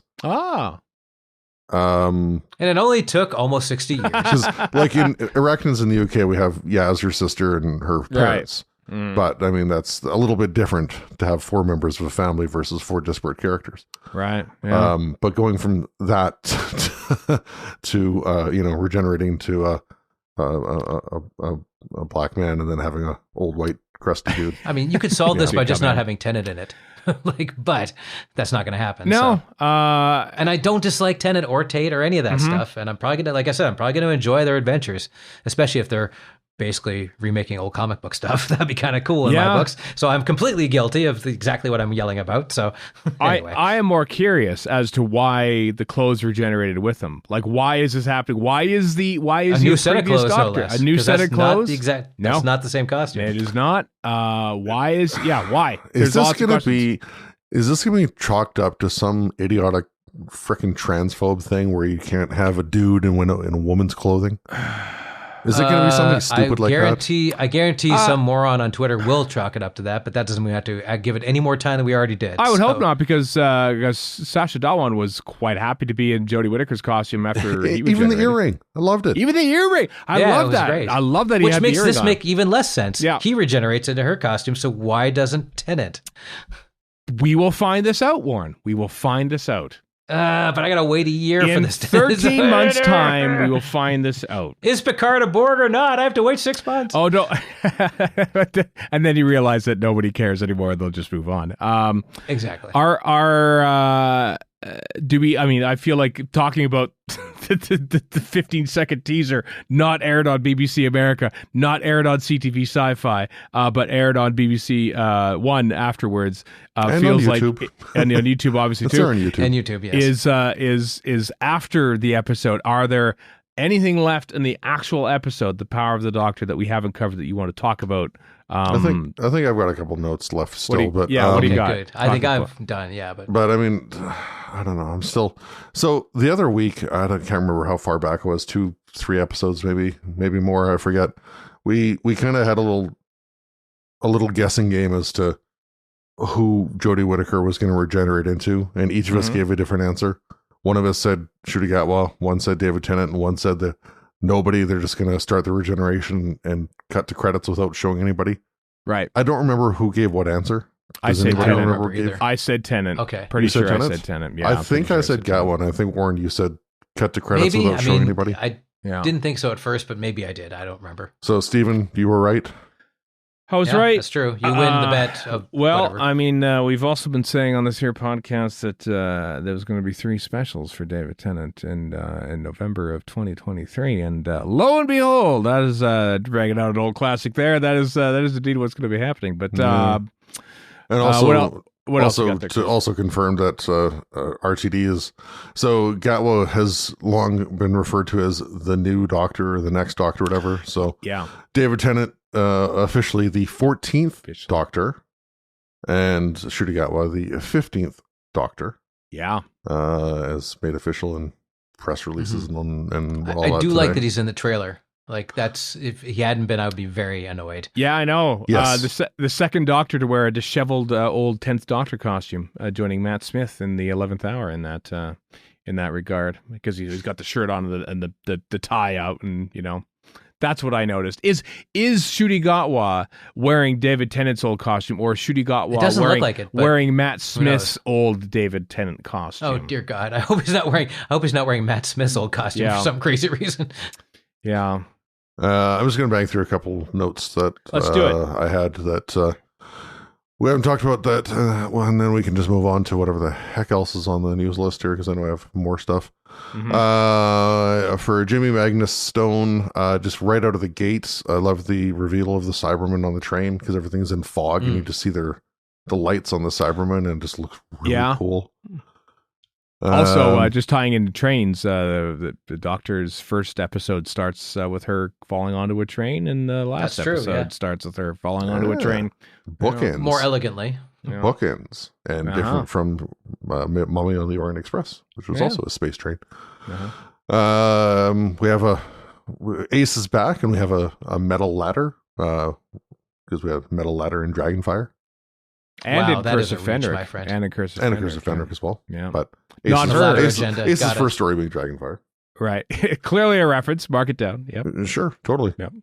And it only took almost 60 years. Like in Arachnids in the UK, we have Yaz, her sister, and her parents. Right. But I mean, that's a little bit different to have 4 members of a family versus 4 disparate characters. Right. Yeah. But going from that to regenerating to a black man and then having a old white crusty dude. I mean, you could solve this by just not having Tennant in it. But that's not going to happen. No. So. And I don't dislike Tennant or Tate or any of that stuff. And I'm probably going to, like I said, enjoy their adventures, especially if they're basically remaking old comic book stuff. That'd be kind of cool in my books. So I'm completely guilty of exactly what I'm yelling about. So anyway. I am more curious as to why the clothes regenerated with them. Like, why is this happening? Why is a new set of clothes? Doctor? A new set of clothes? That's not the same costume. It is not. Why? Is this going to be chalked up to some idiotic freaking transphobe thing where you can't have a dude in a woman's clothing? Is it going to be something stupid like that? I guarantee some moron on Twitter will chalk it up to that, but that doesn't mean we have to give it any more time than we already did. I would hope not, because Sacha Dhawan was quite happy to be in Jodie Whittaker's costume after he even the earring. I loved it. Even the earring. I love that. Great. I love that he had the earring on. Which makes this make even less sense. Yeah. He regenerates into her costume, so why doesn't Tennant? We will find this out, Warren. We will find this out. But I gotta wait a year for this. 13 months' time, we will find this out. Is Picard a Borg or not? I have to wait 6 months. Oh no! And then you realize that nobody cares anymore. They'll just move on. Exactly. I feel like talking about the 15-second teaser not aired on BBC America, not aired on CTV Sci-Fi, but aired on BBC One afterwards. And feels on YouTube. And on YouTube, obviously it's too. On YouTube. And YouTube, yes. Is after the episode. Are there anything left in the actual episode, The Power of the Doctor, that we haven't covered that you want to talk about? I think I've got a couple notes left still, what do you got? Good. I think I'm done. Yeah, but I mean, I don't know. I'm still. So the other week, I can't remember how far back it was. 2-3 episodes, maybe more. I forget. We kind of had a little guessing game as to who Jodie Whittaker was going to regenerate into, and each of us gave a different answer. One of us said Shooty Gatwa, one said David Tennant, and one said that nobody. They're just going to start the regeneration and cut to credits without showing anybody. Right. I don't remember who gave what answer. I said Tennant. I said Tennant. Okay. Pretty sure Tennant? I said Tennant. Yeah. I think I said Gatwa, and I think, Warren, you said cut to credits without showing anybody. I didn't think so at first, but maybe I did. I don't remember. So, Stephen, you were right. I was right. That's true. You win the bet of whatever. I mean, we've also been saying on this here podcast that there was going to be 3 specials for David Tennant in November of 2023, and lo and behold, that is dragging out an old classic. There, that is indeed what's going to be happening. But and also, what else also confirmed that RTD is so Gatwa has long been referred to as the new Doctor or the next Doctor, whatever. So yeah, David Tennant. Officially the 14th Doctor, and Ncuti Gatwa the 15th Doctor. Yeah, as made official in press releases and all that. I do today. like that he's in the trailer. Like that's if he hadn't been, I would be very annoyed. Yeah, I know. Yes. The second Doctor to wear a disheveled old 10th Doctor costume, joining Matt Smith in the 11th hour in that regard, because he's got the shirt on and the tie out, and you know. That's what I noticed. Is Ncuti Gatwa wearing David Tennant's old costume, or Ncuti Gatwa wearing Matt Smith's old David Tennant costume? Oh dear God! I hope he's not wearing Matt Smith's old costume for some crazy reason. Yeah. I'm just going to bang through a couple notes that Let's do it. I had that we haven't talked about that. And then we can just move on to whatever the heck else is on the news list here, because I know I have more stuff. Mm-hmm. For Jimmy Magnus Stone, just right out of the gates, I love the reveal of the Cybermen on the train, because everything's in fog and you just see the lights on the Cybermen, and it just looks really cool. Also, just tying into trains, the Doctor's first episode starts with her falling onto a train, and the last episode starts with her falling onto a train. Bookends. More elegantly. Yeah. Bookends. And different from Mummy on the Orient Express, which was also a space train. We have Ace is back, and we have a metal ladder, because we have metal ladder in Dragonfire. And in Curse of Fenric. And in Curse of Fenric as well. Yeah. But not her. Ace's first story being Dragonfire. Right. Clearly a reference. Mark it down. Yep. Sure. Totally. Yep.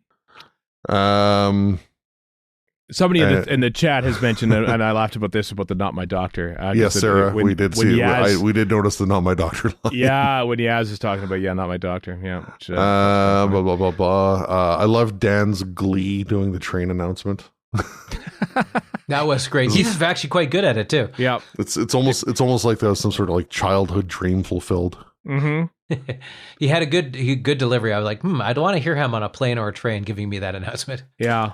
Somebody in the chat has mentioned, and I laughed about this, about the Not My Doctor. Yes, Sarah, we did see it. We did notice the Not My Doctor line. Yeah, when Yaz is talking about, Not My Doctor. Yeah. Which, blah, blah, blah, blah. I love Dan's glee doing the train announcement. That was great. He's actually quite good at it too. Yeah, it's almost like that was some sort of like childhood dream fulfilled. Mm-hmm. He had a good delivery. I was like, I don't want to hear him on a plane or a train giving me that announcement. Yeah.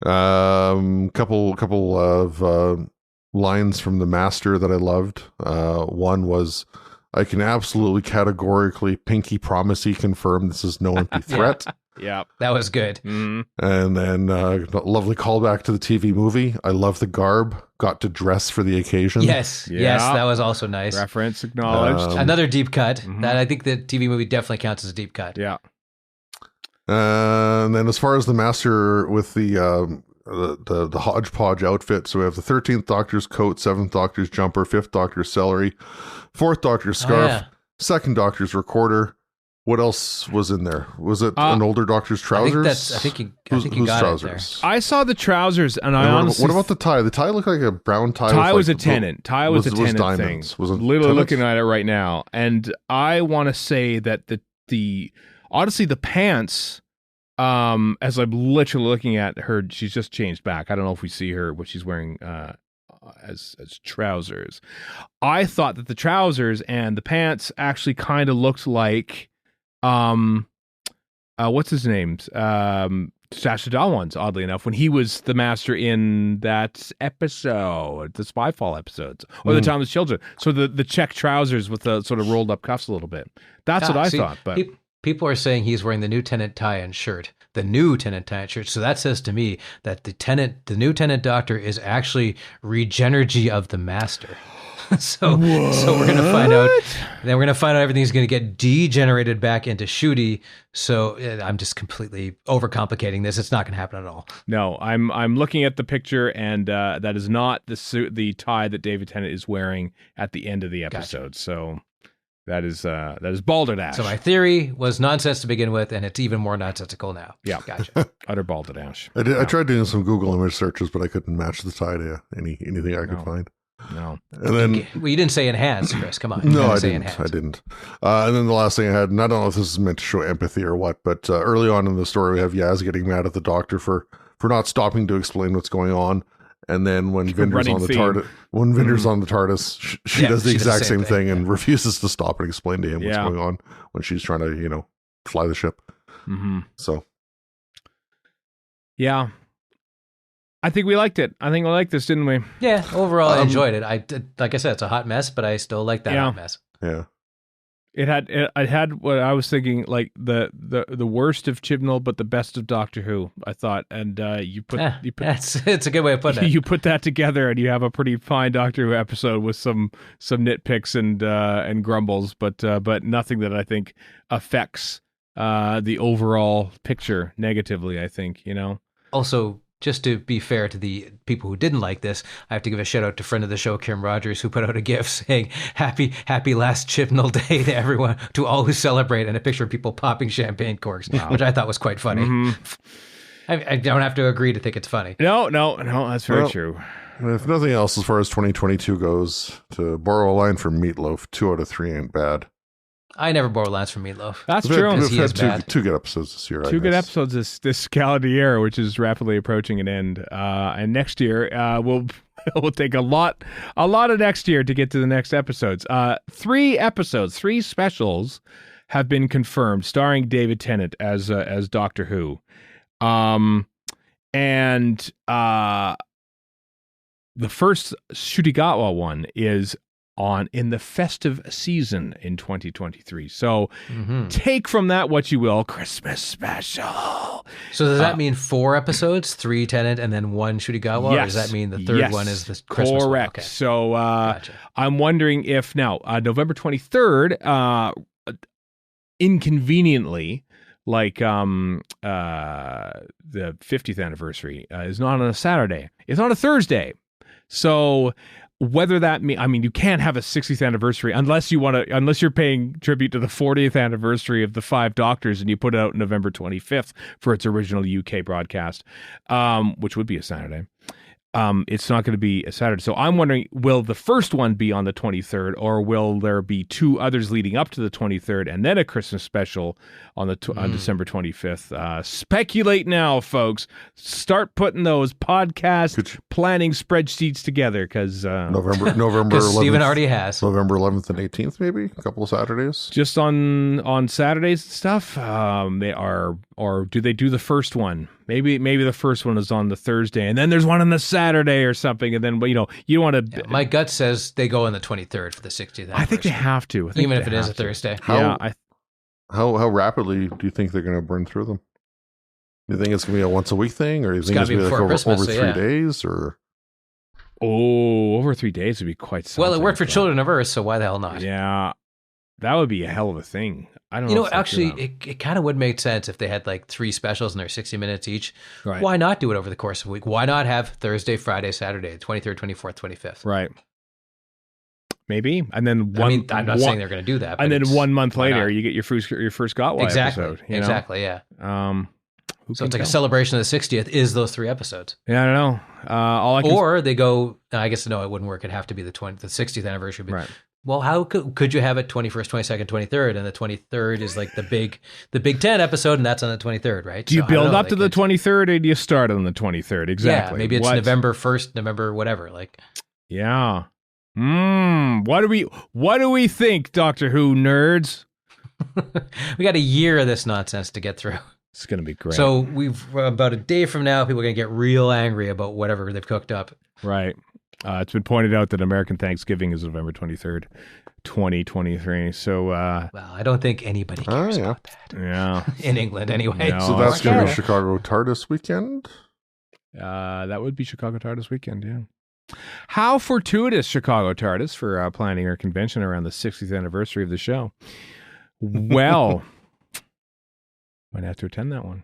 Couple of lines from the Master that I loved. One was, "I can absolutely categorically pinky promisey confirm this is no empty threat." Yeah, that was good. Mm-hmm. And then lovely callback to the TV movie. "I love the garb. Got to dress for the occasion." Yes, that was also nice. Reference acknowledged. Another deep cut. Mm-hmm. That I think the TV movie definitely counts as a deep cut. Yeah. And then as far as the Master with the hodgepodge outfit, so we have the 13th Doctor's coat, 7th Doctor's jumper, 5th Doctor's celery, 4th Doctor's scarf, 2nd Doctor's recorder. What else was in there? Was it an older Doctor's trousers? I think you got trousers? it there. I saw the trousers, and I honestly... What about the tie? The tie looked like a brown tie. Tie was a Tennant. Tie was a Tennant diamonds. thing. Was it literally looking at it right now, and I want to say that honestly the pants, as I'm literally looking at her, she's just changed back. I don't know if we see her what she's wearing as trousers. I thought that the trousers and the pants actually kind of looked like what's his name? Sacha Dhawan's, oddly enough, when he was the Master in that episode, the Spyfall episodes, or the Timeless Children. So the check trousers with the sort of rolled up cuffs a little bit. That's what I thought. But people are saying he's wearing the new Tennant tie and shirt. The new Tennant tie and shirt. So that says to me that the new Tennant Doctor is actually Regenergy of the Master. So we're going to find out. Then we're going to find out everything's going to get degenerated back into Ncuti. So I'm just completely overcomplicating this. It's not going to happen at all. No, I'm looking at the picture, and that is not the tie that David Tennant is wearing at the end of the episode. Gotcha. So that is balderdash. So my theory was nonsense to begin with, and it's even more nonsensical now. Yeah, gotcha. Utter balderdash. I tried doing some Google image searches, but I couldn't match the tie to anything I could find. No. And then you didn't say enhance, Chris. Come on. No, I didn't. And then the last thing I had, and I don't know if this is meant to show empathy or what, but early on in the story, we have Yaz getting mad at the Doctor for not stopping to explain what's going on. And then when Vinder's on the TARDIS, she does the exact same thing and refuses to stop and explain to him what's going on when she's trying to, fly the ship. Mm-hmm. So, yeah, I think we liked it. I think we liked this, didn't we? Yeah, overall, I enjoyed it. Like I said, it's a hot mess, but I still like that hot mess. Yeah. It had what I was thinking, like the worst of Chibnall, but the best of Doctor Who. I thought, and it's a good way of putting it. You put that together, and you have a pretty fine Doctor Who episode with some nitpicks and grumbles, but nothing that I think affects the overall picture negatively. I think Also, just to be fair to the people who didn't like this, I have to give a shout out to friend of the show, Kim Rogers, who put out a GIF saying happy last Chibnall Day to everyone, to all who celebrate, and a picture of people popping champagne corks, which I thought was quite funny. Mm-hmm. I don't have to agree to think it's funny. No, that's very true. If nothing else, as far as 2022 goes, to borrow a line from Meatloaf, 2 out of 3 ain't bad. I never borrow lines from Meatloaf. That's true. We've had two good episodes this year. Two good episodes this calendar year, which is rapidly approaching an end. And next year, we'll take a lot of next year to get to the next episodes. 3 specials have been confirmed, starring David Tennant as Doctor Who. And the first Shutigawa one is on in the festive season in 2023. So take from that what you will. Christmas special. So does that mean 4 episodes, 3 Tennant and then 1 Shutigawa? Yes. Or does that mean the third one is the Christmas one? Correct. Okay. So Gotcha. I'm wondering if now November 23rd, inconveniently, like the 50th anniversary is not on a Saturday. It's on a Thursday. So whether that you can't have a 60th anniversary unless you're paying tribute to the 40th anniversary of the 5 Doctors and you put it out November 25th for its original UK broadcast, which would be a Saturday. It's not going to be a Saturday. So I'm wondering, will the first one be on the 23rd, or will there be 2 others leading up to the 23rd and then a Christmas special on on December 25th? Speculate now, folks. Start putting those podcast planning spreadsheets together, because November 11th. Stephen already has November 11th and 18th, maybe a couple of Saturdays. Just on Saturdays and stuff. They are, or do they do the first one? Maybe the first one is on the Thursday, and then there's one on the Saturday or something, and then you don't want to. My gut says they go on the 23rd for the 60th anniversary. I think they have to, even if it is a Thursday. How rapidly do you think they're going to burn through them? Do you think it's going to be a once a week thing, or do you think it's going to be like over 3 days, or? Oh, over 3 days would be quite something. Well, it worked for Children of Earth, so why the hell not? Yeah, that would be a hell of a thing. I don't know. Actually, it kind of would make sense if they had like 3 specials and they're 60 minutes each. Right. Why not do it over the course of a week? Why not have Thursday, Friday, Saturday, 23rd, 24th, 25th? Right. Maybe. And then I'm not saying they're going to do that. And then 1 month later, you get your first Gotwai episode. Exactly, yeah. So it's like a celebration of the 60th is those 3 episodes. Yeah, I don't know. Or they go, I guess, no, it wouldn't work. It'd have to be the 60th anniversary. Right. Well, how could you have it 21st, 22nd, 23rd, and the 23rd is like the Big Ten episode, and that's on the 23rd, right? Do you build up to the 23rd, or do you start on the 23rd? Exactly. Yeah, maybe it's November 1st, November whatever. Like, yeah. What do we think, Doctor Who nerds? We got a year of this nonsense to get through. It's gonna be great. So about a day from now, people are gonna get real angry about whatever they've cooked up. Right. It's been pointed out that American Thanksgiving is November 23rd, 2023. So, well, I don't think anybody cares about that. Yeah. In England, anyway. No, so that's going to be Chicago TARDIS weekend? That would be Chicago TARDIS weekend, yeah. How fortuitous, Chicago TARDIS, for planning our convention around the 60th anniversary of the show. Well, might have to attend that one.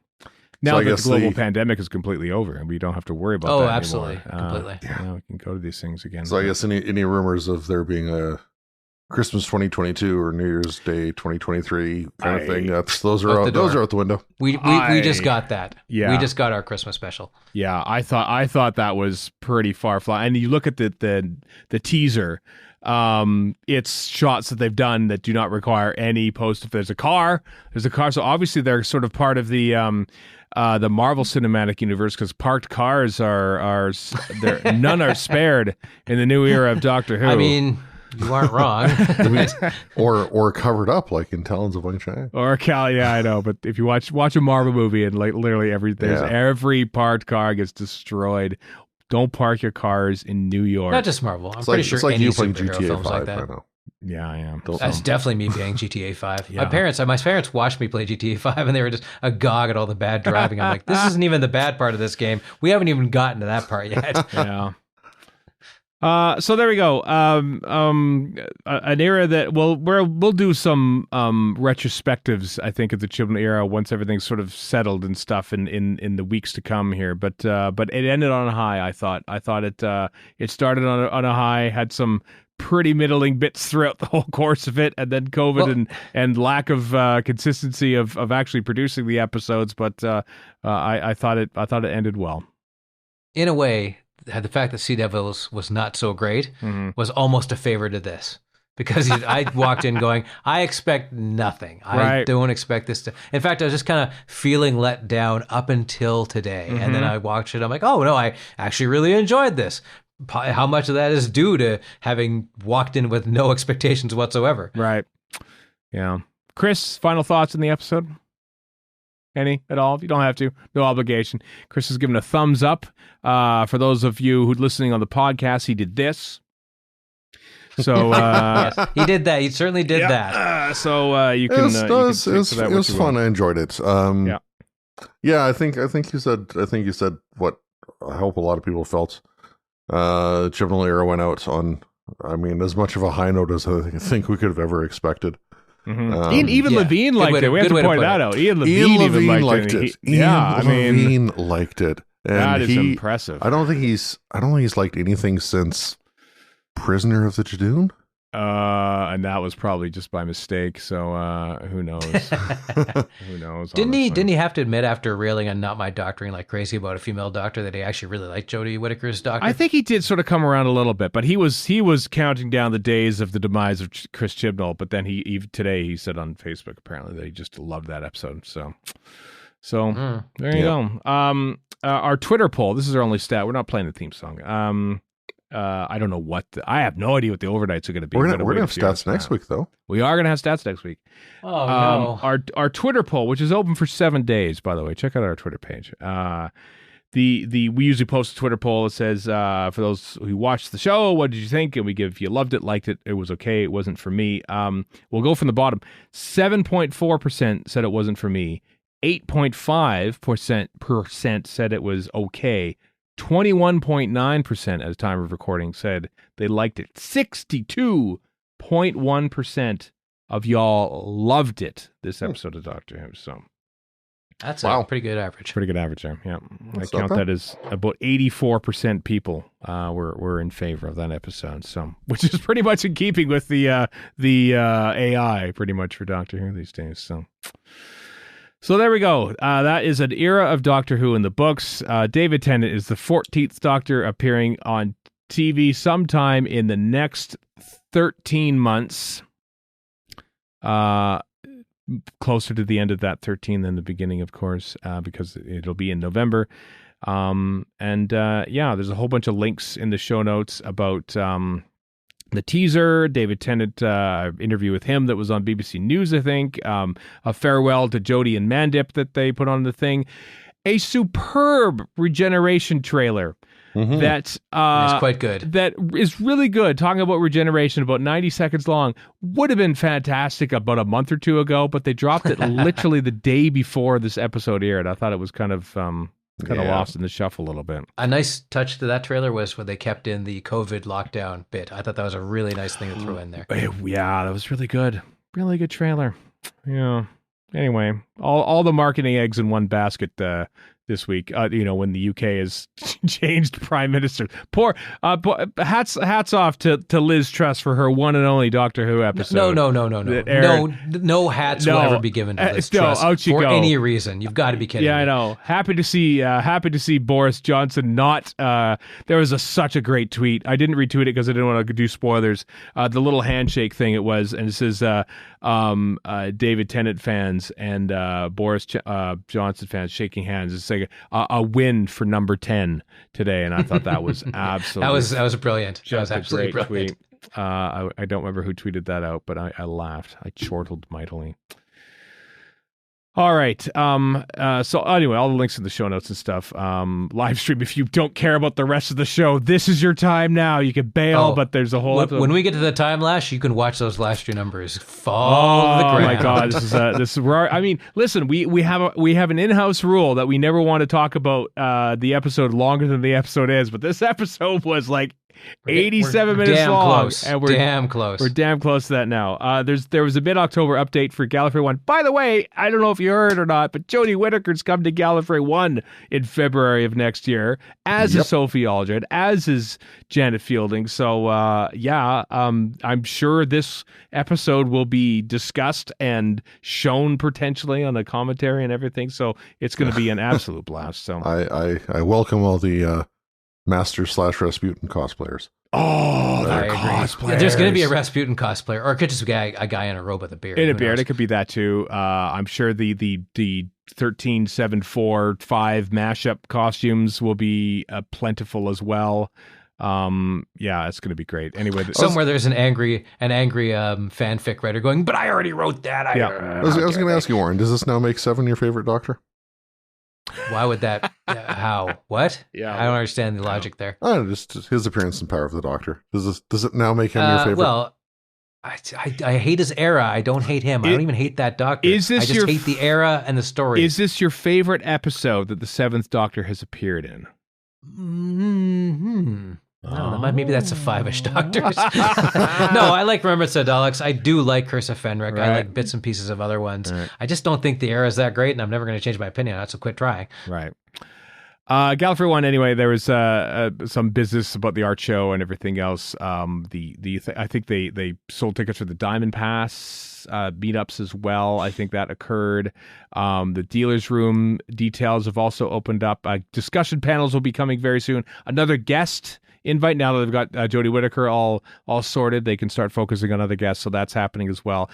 Now that the global pandemic is completely over and we don't have to worry about that absolutely. anymore. Completely. Now we can go to these things again. So I guess any rumors of there being a Christmas 2022 or New Year's Day 2023 kind of thing, those are out the window. We just got that. Yeah. We just got our Christmas special. Yeah, I thought that was pretty far flung. And you look at the teaser It's shots that they've done that do not require any post. If there's a car, so obviously they're sort of part of the Marvel Cinematic Universe, because parked cars are none are spared in the new era of Doctor Who. I mean, you aren't wrong. or covered up like in Talons of Wing Chang. Yeah, I know. But if you watch a Marvel movie and like literally every parked car gets destroyed. Don't park your cars in New York. Not just Marvel. I'm pretty sure like any you playing superhero GTA films 5 like that. right now. Yeah, I am. That's definitely me playing GTA 5. Yeah. My parents watched me play GTA 5, and they were just agog at all the bad driving. I'm like, this isn't even the bad part of this game. We haven't even gotten to that part yet. Yeah. So there we go. An era that we'll do some retrospectives, I think, of the Chibnall era once everything's sort of settled and stuff in the weeks to come here. But it ended on a high. I thought it started on a high, had some pretty middling bits throughout the whole course of it, and then COVID and lack of consistency of actually producing the episodes. But I thought it ended well. In a way, the fact that Sea Devils was not so great was almost a favor to this, because I walked in going, I expect nothing. I don't expect this to. In fact, I was just kind of feeling let down up until today, and then I watched it. I'm like, oh no, I actually really enjoyed this. How much of that is due to having walked in with no expectations whatsoever? Right. Yeah. Chris, final thoughts on the episode? Any at all? You don't have to. No obligation. Chris has given a thumbs up. For those of you who are listening on the podcast, he did this. So yes, he did that. He certainly did that. So you can. It was fun. I enjoyed it. Yeah. I think you said what I hope a lot of people felt. Chibnall era went out on, I mean, as much of a high note as I think we could have ever expected. Even Levine liked it. We have to point that out. Ian Levine even liked it. Levine liked it. And that is impressive. I don't think he's liked anything since Prisoner of the Jadoon. And that was probably just by mistake. So who knows? Who knows? Didn't he have to admit after railing on Not My Doctoring like crazy about a female doctor that he actually really liked Jodie Whittaker's doctor? I think he did sort of come around a little bit, but he was counting down the days of the demise of Chris Chibnall. But then today he said on Facebook apparently that he just loved that episode. So there you go. Our Twitter poll. This is our only stat. We're not playing the theme song. I don't know I have no idea what the overnights are going to be. We're going to have stats next week, though. We are going to have stats next week. Oh, no. Our Twitter poll, which is open for 7 days, by the way. Check out our Twitter page. We usually post a Twitter poll that says, for those who watched the show, what did you think? And we give, if you loved it, liked it, it was okay, it wasn't for me. We'll go from the bottom. 7.4% said it wasn't for me. 8.5% said it was okay. 21.9% at the time of recording said they liked it. 62.1% of y'all loved it, this episode of Doctor Who. So that's a pretty good average. Pretty good average there. Yeah. I count that as about 84% people were in favor of that episode. So, which is pretty much in keeping with the AI pretty much for Doctor Who these days. So there we go. That is an era of Doctor Who in the books. David Tennant is the 14th Doctor appearing on TV sometime in the next 13 months. Closer to the end of that 13 than the beginning, of course, because it'll be in November. There's a whole bunch of links in the show notes about the teaser, David Tennant interview with him that was on BBC News, I think. A farewell to Jodie and Mandip that they put on the thing. A superb regeneration trailer that is quite good. That is really good. Talking about regeneration, about 90 seconds long. Would have been fantastic about a month or two ago, but they dropped it literally the day before this episode aired. I thought it was kind of lost in the shuffle a little bit. A nice touch to that trailer was when they kept in the COVID lockdown bit. I thought that was a really nice thing to throw in there. Yeah, that was really good. Really good trailer. Yeah. Anyway, all the marketing eggs in one basket this week, when the UK has changed prime minister. Hats off to Liz Truss for her one and only Doctor Who episode. No hats will ever be given to Liz Truss for any reason. You've got to be kidding me. I know. Happy to see Boris Johnson not. There was such a great tweet. I didn't retweet it because I didn't want to do spoilers. The little handshake thing it was, and it says David Tennant fans and Boris Johnson fans shaking hands. It's like a win for number 10 today, and I thought that was absolutely that was brilliant. That was absolutely brilliant. Tweet. I don't remember who tweeted that out, but I laughed. I chortled mightily. All right. So anyway, all the links in the show notes and stuff. Live stream. If you don't care about the rest of the show, this is your time now. You can bail, but there's a whole. When we get to the time lash, you can watch those last stream numbers fall to the ground. Oh my God, this is where I mean, listen, we have an in-house rule that we never want to talk about the episode longer than the episode is, but this episode was like 87 minutes long. Close. And we're damn close. We're damn close to that now. There was a mid-October update for Gallifrey 1. By the way, I don't know if you heard or not, but Jodie Whittaker's come to Gallifrey 1 in February of next year, as is Sophie Aldred, as is Janet Fielding. So, I'm sure this episode will be discussed and shown potentially on the commentary and everything. So it's going to be an absolute blast. So I welcome all the Master/Rasputin cosplayers. Oh, they're cosplayers. There's going to be a Rasputin cosplayer, or it could just be a guy in a robe with a beard. It could be that too. I'm sure the 13-7-4-5 mashup costumes will be plentiful as well. It's going to be great. Anyway, somewhere there's an angry fanfic writer going, but I already wrote that. I was going to ask you, Warren, does this now make Seven your favorite Doctor? Why would that? How? What? Yeah, I don't understand the logic there. Just his appearance in Power of the Doctor. Does it now make him your favorite? Well, I hate his era. I don't hate him. I don't even hate that Doctor. I just hate the era and the story. Is this your favorite episode that the Seventh Doctor has appeared in? Mm-hmm. Maybe that's a 5-ish Doctors. No, I like Remembrance of Daleks. I do like Curse of Fenric. Right. I like bits and pieces of other ones. Right. I just don't think the era is that great, and I'm never going to change my opinion on it, so quit trying. Right. Gallifrey 1, anyway, there was some business about the art show and everything else. I think they sold tickets for the Diamond Pass meetups as well. I think that occurred. The dealer's room details have also opened up. Discussion panels will be coming very soon. Another guest invite, now that they've got Jodie Whittaker all sorted, they can start focusing on other guests, so that's happening as well.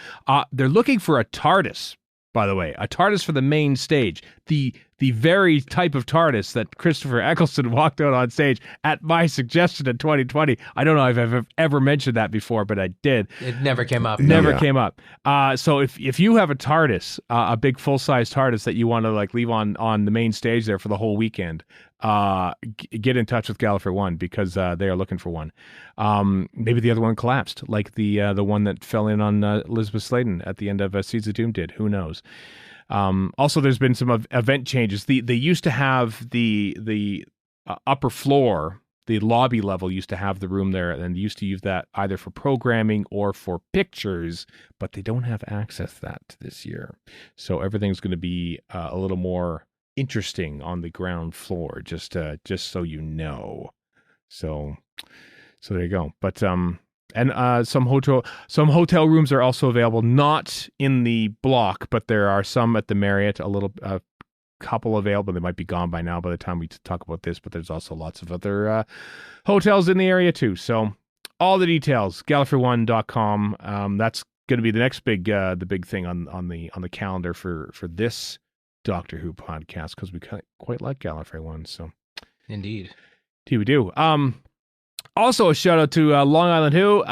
They're looking for a TARDIS, by the way, a TARDIS for the main stage. The very type of TARDIS that Christopher Eccleston walked out on stage at my suggestion in 2020. I don't know if I've ever mentioned that before, but I did. It never came up. Came up. So if you have a TARDIS, a big full-size TARDIS that you want to leave on the main stage there for the whole weekend, get in touch with Gallifrey 1 because they are looking for one. Maybe the other one collapsed, like the one that fell in on Elizabeth Sladen at the end of Seeds of Doom did. Who knows? Also, there's been some event changes. They used to have the upper floor, the lobby level used to have the room there, and they used to use that either for programming or for pictures, but they don't have access to that this year. So everything's going to be a little more interesting on the ground floor, just so you know. So there you go. But and some hotel rooms are also available, not in the block, but there are some at the Marriott, a couple available. They might be gone by now by the time we talk about this, but there's also lots of other hotels in the area too. So all the details, Gallifrey1.com. That's going to be the next big thing on the calendar for this Doctor Who podcast, because we quite like Gallifrey 1. So indeed we do. Also, a shout out to Long Island Who,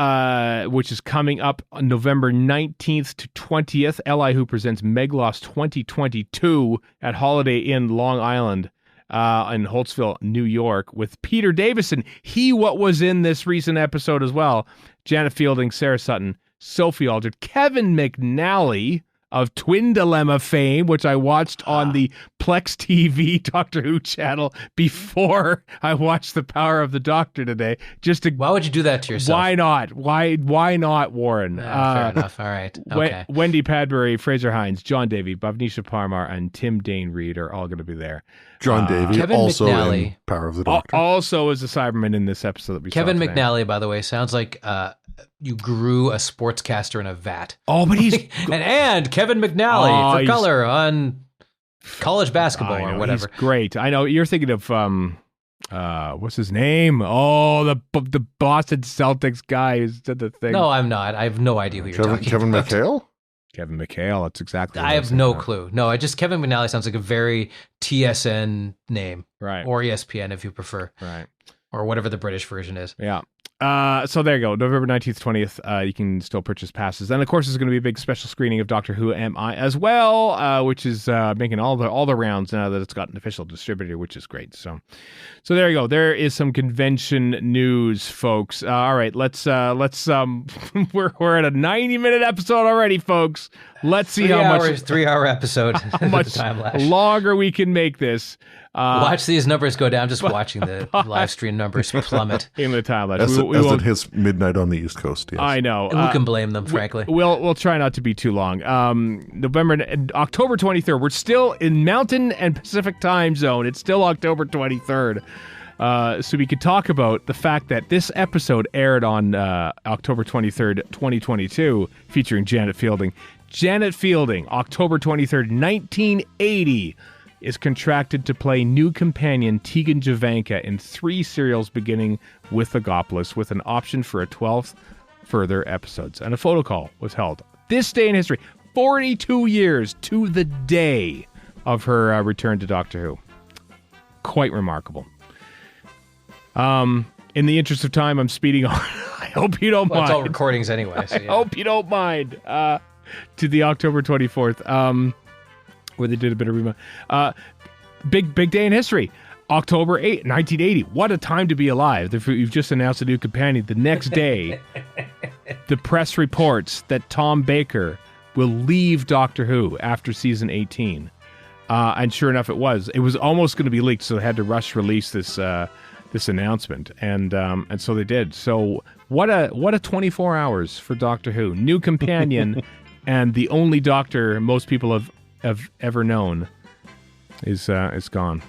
which is coming up on November 19th to 20th. LI Who presents Meglos 2022 at Holiday Inn Long Island in Holtzville, New York, with Peter Davison. What was in this recent episode as well. Janet Fielding, Sarah Sutton, Sophie Aldred, Kevin McNally of Twin Dilemma fame, which I watched on the Plex TV Doctor Who channel before I watched The Power of the Doctor today. Why would you do that to yourself? Why not? Why not, Warren? Fair enough. All right. Okay. Wendy Padbury, Fraser Hines, John Davey, Bhavnisha Parmar, and Tim Dane Reed are all going to be there. John Davey, Kevin also McNally, in Power of the Doctor. Also is a Cyberman in this episode that we Kevin saw today. McNally, by the way, sounds like you grew a sportscaster in a vat. Oh, but he's... and Kevin McNally for color on college basketball or whatever. He's great. I know. You're thinking of... what's his name? Oh, the Boston Celtics guy who did the thing. No, I'm not. I have no idea who you're talking Kevin about. McHale? Kevin McHale. That's exactly. I have no clue. No, Kevin McNally sounds like a very TSN name, right? Or ESPN if you prefer, right? Or whatever the British version is. Yeah. So there you go. November 19th, 20th. You can still purchase passes. And of course, there's going to be a big special screening of Doctor Who MI as well, which is making all the rounds now that it's got an official distributor, which is great. So there you go. There is some convention news, folks. All right, let's we're at a 90-minute episode already, folks. Let's see how much 3-hour episode. How much longer we can make this. Watch these numbers go down. Just watching the live stream numbers plummet in the time lapse. As it hits midnight on the East Coast. Yes. I know. Who can blame them? Frankly, we'll try not to be too long. October 23rd. We're still in Mountain and Pacific time zone. It's still October 23rd. So we could talk about the fact that this episode aired on October 23rd, 2022, featuring Janet Fielding. Janet Fielding, October 23rd, 1980. Is contracted to play new companion Tegan Jovanka in 3 serials beginning with Logopolis, with an option for a 12th further episodes. And a photo call was held. This day in history, 42 years to the day of her return to Doctor Who. Quite remarkable. In the interest of time, I'm speeding on. I hope you don't mind. It's all recordings anyway. So yeah. I hope you don't mind. To the October 24th. Where they did a bit of remind. Big day in history. October 8, 1980. What a time to be alive. You've just announced a new companion. The next day, the press reports that Tom Baker will leave Doctor Who after season 18. And sure enough, it was. It was almost going to be leaked, so they had to rush release this announcement. And so they did. So what a 24 hours for Doctor Who. New companion and the only Doctor most people have ever known is gone.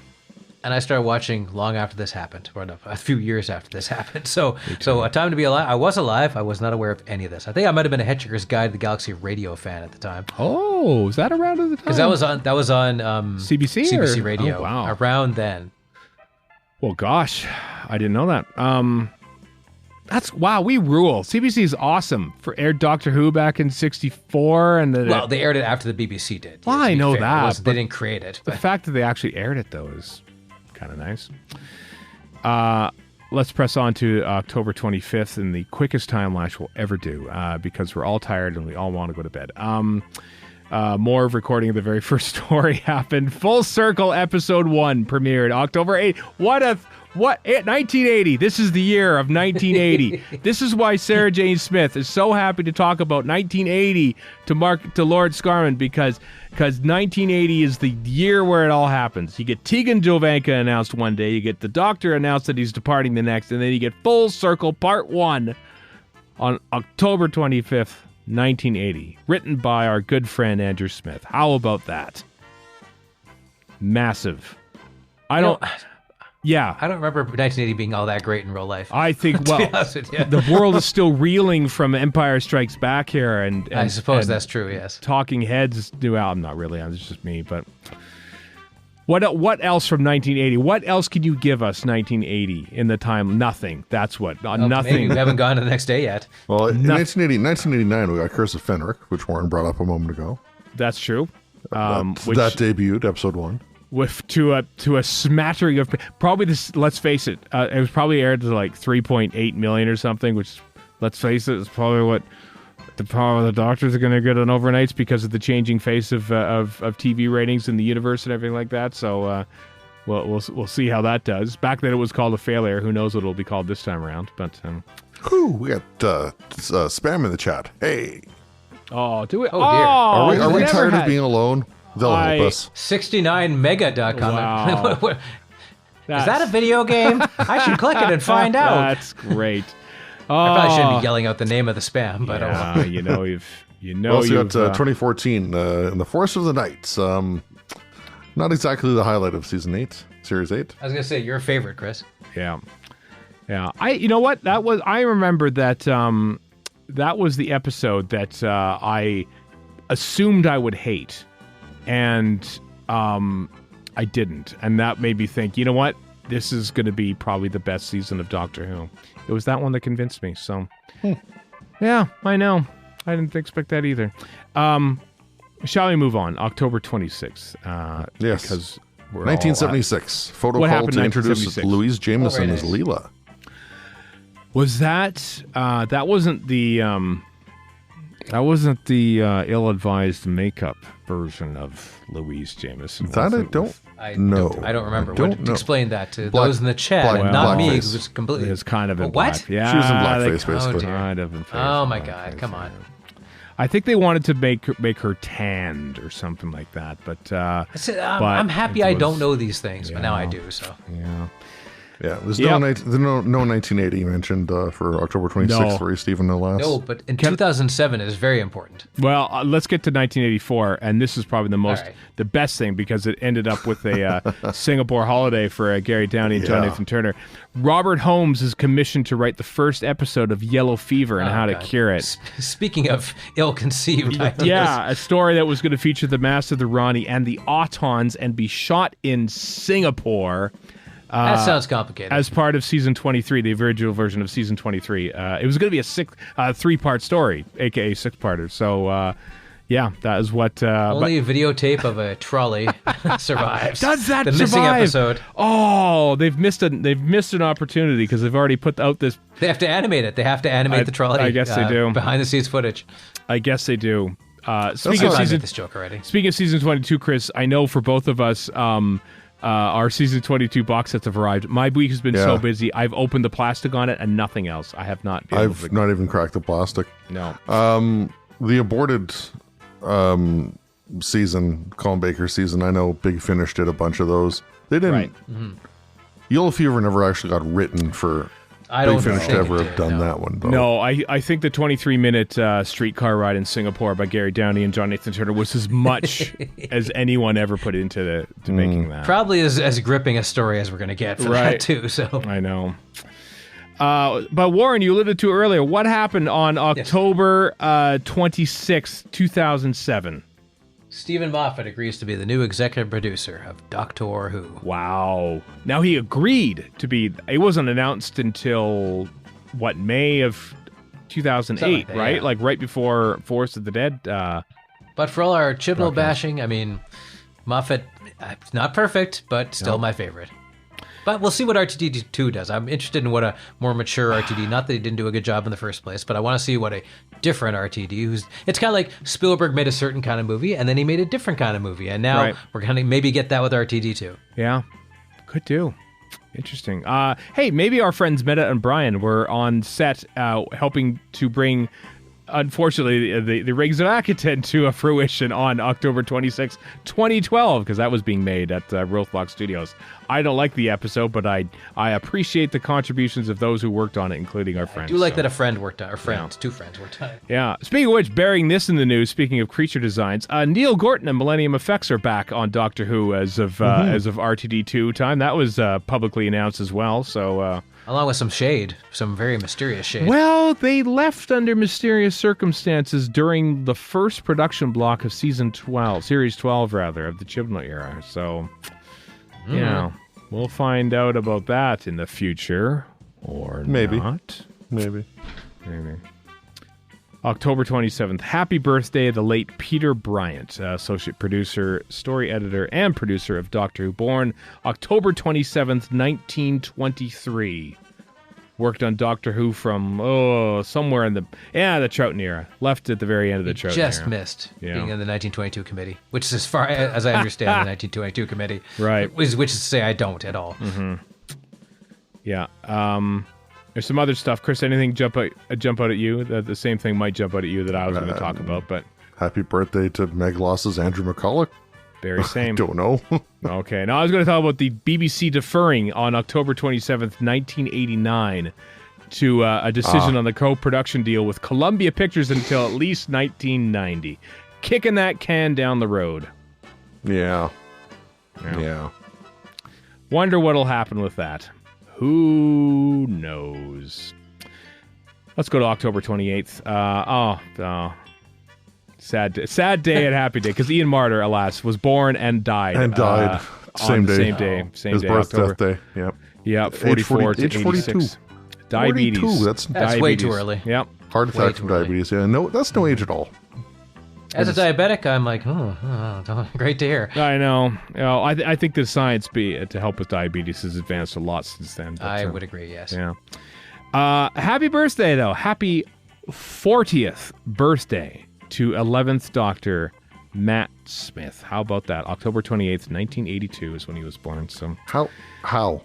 And I started watching long after this happened, or a few years after this happened. So A Time to Be Alive. I was alive. I was not aware of any of this. I think I might have been a Hitchhiker's Guide to the Galaxy radio fan at the time. Oh, was that around at the time? Because that was on CBC radio. Oh, wow. Around then. Well, gosh, I didn't know that. Wow, we rule. CBC is awesome. Aired Doctor Who back in '64, and they aired it after the BBC did. Well, I know that. They didn't create it. The fact that they actually aired it, though, is kind of nice. Let's press on to October 25th in the quickest time lapse we'll ever do, because we're all tired and we all want to go to bed. More of recording of the very first story happened. Full Circle episode 1 premiered October 8th. What 1980. This is the year of 1980. This is why Sarah Jane Smith is so happy to talk about 1980 to Lord Scarman, because 1980 is the year where it all happens. You get Tegan Jovanka announced one day, you get the Doctor announced that he's departing the next, and then you get Full Circle Part 1 on October 25th, 1980, written by our good friend Andrew Smith. How about that? Massive. I don't remember 1980 being all that great in real life. I think, well, the world is still reeling from Empire Strikes Back here, and I suppose that's true. Yes, Talking Heads new album. Not really. It's just me. But what else from 1980? What else can you give us 1980 in the time? Nothing. That's what. Nothing. Maybe we haven't gone to the next day yet. Well, in 1989, we got Curse of Fenric, which Warren brought up a moment ago. That's true. That debuted episode 1. With to a smattering of probably this. Let's face it, it was probably aired to like 3.8 million or something. Which, let's face it, is probably what the Power of the Doctors are going to get on overnights because of the changing face of TV ratings in the universe and everything like that. So, we'll see how that does. Back then, it was called a failure. Who knows what it'll be called this time around? But we got spam in the chat. Hey. Oh, do we? Oh, dear. Are we tired of being alone? They'll help us. 69mega.com. Wow. Is that a video game? I should click it and find out. That's great. I probably shouldn't be yelling out the name of the spam, but We also got 2014, In the Forest of the Nights. Not exactly the highlight of season 8, series 8. I was gonna say your favorite, Chris. Yeah. You know what? I remember that. That was the episode that I assumed I would hate, and I didn't, and that made me think, you know what? This is going to be probably the best season of Doctor Who. It was that one that convinced me. So, yeah, I know. I didn't expect that either. Shall we move on? October 26th. Yes. Because we're 1976. Photo what call happened to in introduce 1976? Louise Jameson nice. as Leela. Was that that wasn't the ill-advised makeup version of Louise Jameson? That I don't know. I don't remember. I don't know. Explain that to those in the chat, black- not me, blackface. who was completely. It's kind of in What? black. Yeah, She was in blackface, they basically. kind of in Oh my blackface, God! Come on. I think they wanted to make her tanned or something like that, but I'm happy I don't know these things, but now I do. So yeah. Yeah, there's no 1980 mentioned for October 26th for Stephen, no less. no, but in 2007 is very important. Well, let's get to 1984, and this is probably the best thing because it ended up with a Singapore holiday for Gary Downey and John Nathan Turner. Robert Holmes is commissioned to write the first episode of Yellow Fever and how to cure it. Speaking of ill-conceived ideas. Yeah, a story that was going to feature the Master, the Ronnie, and the Autons and be shot in Singapore. That sounds complicated. As part of season 23, the original version of season 23. It was going to be a three-part story, aka six-parter. So, that is what... Only a videotape of a trolley survives. Does that the survive? missing episode. Oh, they've missed an opportunity because they've already put out this... They have to animate it. They have to animate the trolley. I guess they do. Behind-the-scenes footage. I guess they do. Speaking of season... this joke already. Speaking of season 22, Chris, I know for both of us... our season 22 box sets have arrived. My week has been so busy. I've opened the plastic on it and nothing else. I have not. I've not even cracked the plastic. No. The aborted season, Colin Baker season. I know Big Finish did a bunch of those. They didn't. Right. Yellow Fever never actually got written for. I don't Big Finish think to ever it have did, done no. that one. Though. No, I think the 23-minute streetcar ride in Singapore by Gary Downey and John Nathan Turner was as much as anyone ever put into making that. Probably as gripping a story as we're going to get for that, too. So I know. But Warren, you alluded to earlier. What happened on October 26th, 2007? Stephen Moffat agrees to be the new executive producer of Doctor Who. Wow. Now he agreed to be... It wasn't announced until, May of 2008, like that, right? yeah. Like right before Forest of the Dead. But for all our Chibnall bashing, I mean, Moffat, not perfect, but still my favorite. But we'll see what RTD2 does. I'm interested in what a more mature RTD, not that he didn't do a good job in the first place, but I want to see what a different RTD, it's kind of like Spielberg made a certain kind of movie, and then he made a different kind of movie, and now we're going to maybe get that with RTD2. Yeah, could do. Interesting. Hey, maybe our friends Meta and Brian were on set helping to bring... Unfortunately, the Rings of Akaten to a fruition on October 26, 2012, because that was being made at Rothblock Studios. I don't like the episode, but I appreciate the contributions of those who worked on it, including our friends. I do like that a friend worked on it, or friends, two friends worked on it. Yeah. Speaking of which, bearing this in the news, speaking of creature designs, Neil Gorton and Millennium Effects are back on Doctor Who as of RTD2 time. That was publicly announced as well, so... Along with some shade, some very mysterious shade. Well, they left under mysterious circumstances during the first production block of Series 12, of the Chibnall era. So, we'll find out about that in the future. Or not. Maybe. October 27th. Happy birthday, the late Peter Bryant, associate producer, story editor, and producer of Doctor Who, born October 27th, 1923. Worked on Doctor Who from, somewhere in the Troughton era. Left at the very end of the Troughton era. Just missed being in the 1922 committee, which is as far as I understand the 1922 committee. Right. Which is to say I don't at all. Mm-hmm. Yeah. There's some other stuff. Chris, anything jump out at you? The same thing might jump out at you that I was going to talk about, but... Happy birthday to Meg Loss's Andrew McCulloch. Very same. I don't know. Okay. Now I was going to talk about the BBC deferring on October 27th, 1989 to a decision on the co-production deal with Columbia Pictures until at least 1990. Kicking that can down the road. Yeah. Wonder what'll happen with that. Who knows? Let's go to October 28th. Sad day at Happy Day, because Ian Martyr, alas, was born and died. Same day. Same day. His birthday. Yep. Yeah, 44 to 86. Diabetes. 42. That's way too early. Yep. Heart attack from diabetes. Yeah, no, that's no age at all. As a diabetic, I'm like, great to hear. I know. I think the science to help with diabetes has advanced a lot since then. But, I would agree, yes. Yeah. Happy birthday, though. Happy 40th birthday to 11th Doctor Matt Smith. How about that? October 28th, 1982 is when he was born. So How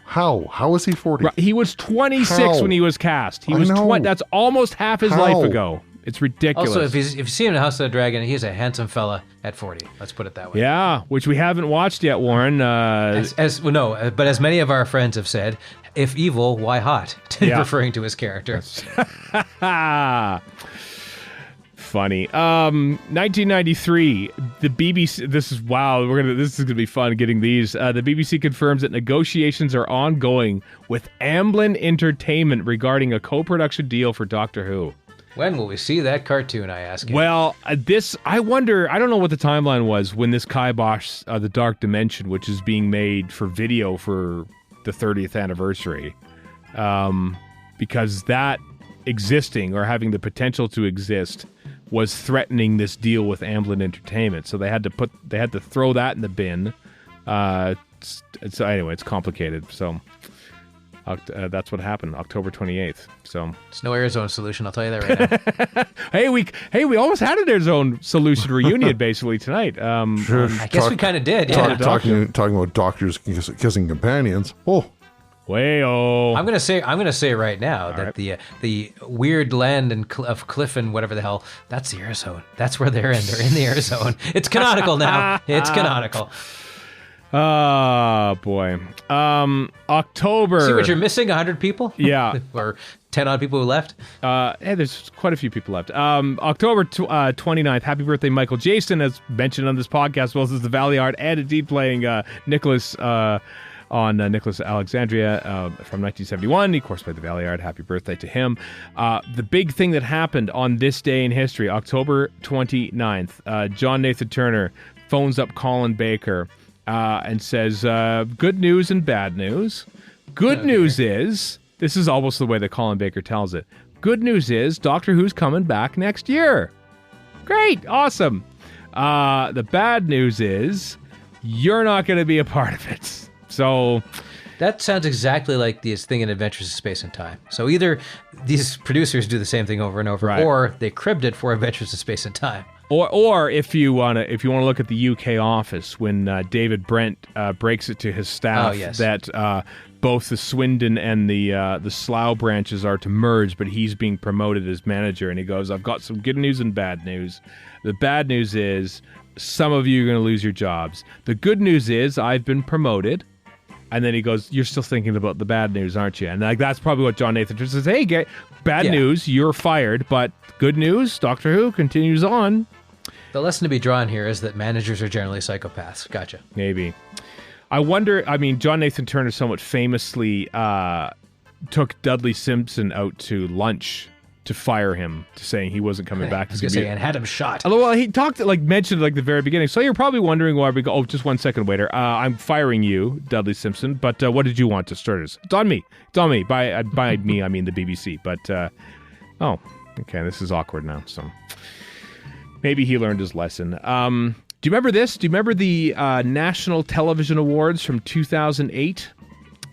is he 40? He was 26 when he was cast. He was 20. That's almost half his life ago. It's ridiculous. Also, if you see him in House of the Dragon, he's a handsome fella at 40. Let's put it that way. Yeah, which we haven't watched yet, Warren. But as many of our friends have said, if evil, why hot? Referring to his character. Funny. 1993, the BBC. This is wow. This is gonna be fun getting these. The BBC confirms that negotiations are ongoing with Amblin Entertainment regarding a co-production deal for Doctor Who. When will we see that cartoon, I ask you? Well, I wonder, I don't know what the timeline was when this kibosh, The Dark Dimension, which is being made for video for the 30th anniversary, because that existing or having the potential to exist was threatening this deal with Amblin Entertainment. So they had to throw that in the bin. So anyway, it's complicated. So that's what happened, October 28th. So it's no Arizona solution, I'll tell you that right now. we almost had an Arizona solution reunion basically tonight. I guess we kind of did. Yeah. Talking about doctors kissing companions. Oh. Way-oh. I'm gonna say right now that the weird land of Cliff and whatever the hell, that's the air zone. That's where they're in. They're in the air zone. It's canonical now. It's canonical. Oh boy. October. See what you're missing? 100 people? Yeah. Or 10 odd people who left? Hey, there's quite a few people left. October 29th. Happy birthday, Michael Jason, as mentioned on this podcast, as well as the Valiard, and indeed playing Nicholas on Nicholas Alexandria from 1971. He, of course, played the Valiard. Happy birthday to him. The big thing that happened on this day in history, October 29th, John Nathan Turner phones up Colin Baker and says, good news and bad news. Good news is, this is almost the way that Colin Baker tells it, good news is Doctor Who's coming back next year. Great. Awesome. The bad news is you're not going to be a part of it. So that sounds exactly like this thing in Adventures of Space and Time. So either these producers do the same thing over and over, right, or they cribbed it for Adventures of Space and Time. Or if you want to look at the UK office, when David Brent breaks it to his staff that both the Swindon and the Slough branches are to merge, but he's being promoted as manager, and he goes, "I've got some good news and bad news. The bad news is some of you are going to lose your jobs. The good news is I've been promoted." And then he goes, "You're still thinking about the bad news, aren't you?" And that's probably what John Nathan says. Hey, bad news, you're fired. But good news, Doctor Who continues on. The lesson to be drawn here is that managers are generally psychopaths. Gotcha. Maybe. I wonder, John Nathan Turner somewhat famously took Dudley Simpson out to lunch to fire him, to saying he wasn't coming back. I was going to say, and had him shot. Well, he mentioned the very beginning. So you're probably wondering why we go, just 1 second, waiter. I'm firing you, Dudley Simpson, but what did you want to start us? It's on me. It's on me. By me, I mean the BBC. But, okay, this is awkward now. So maybe he learned his lesson. Do you remember this? Do you remember the National Television Awards from 2008?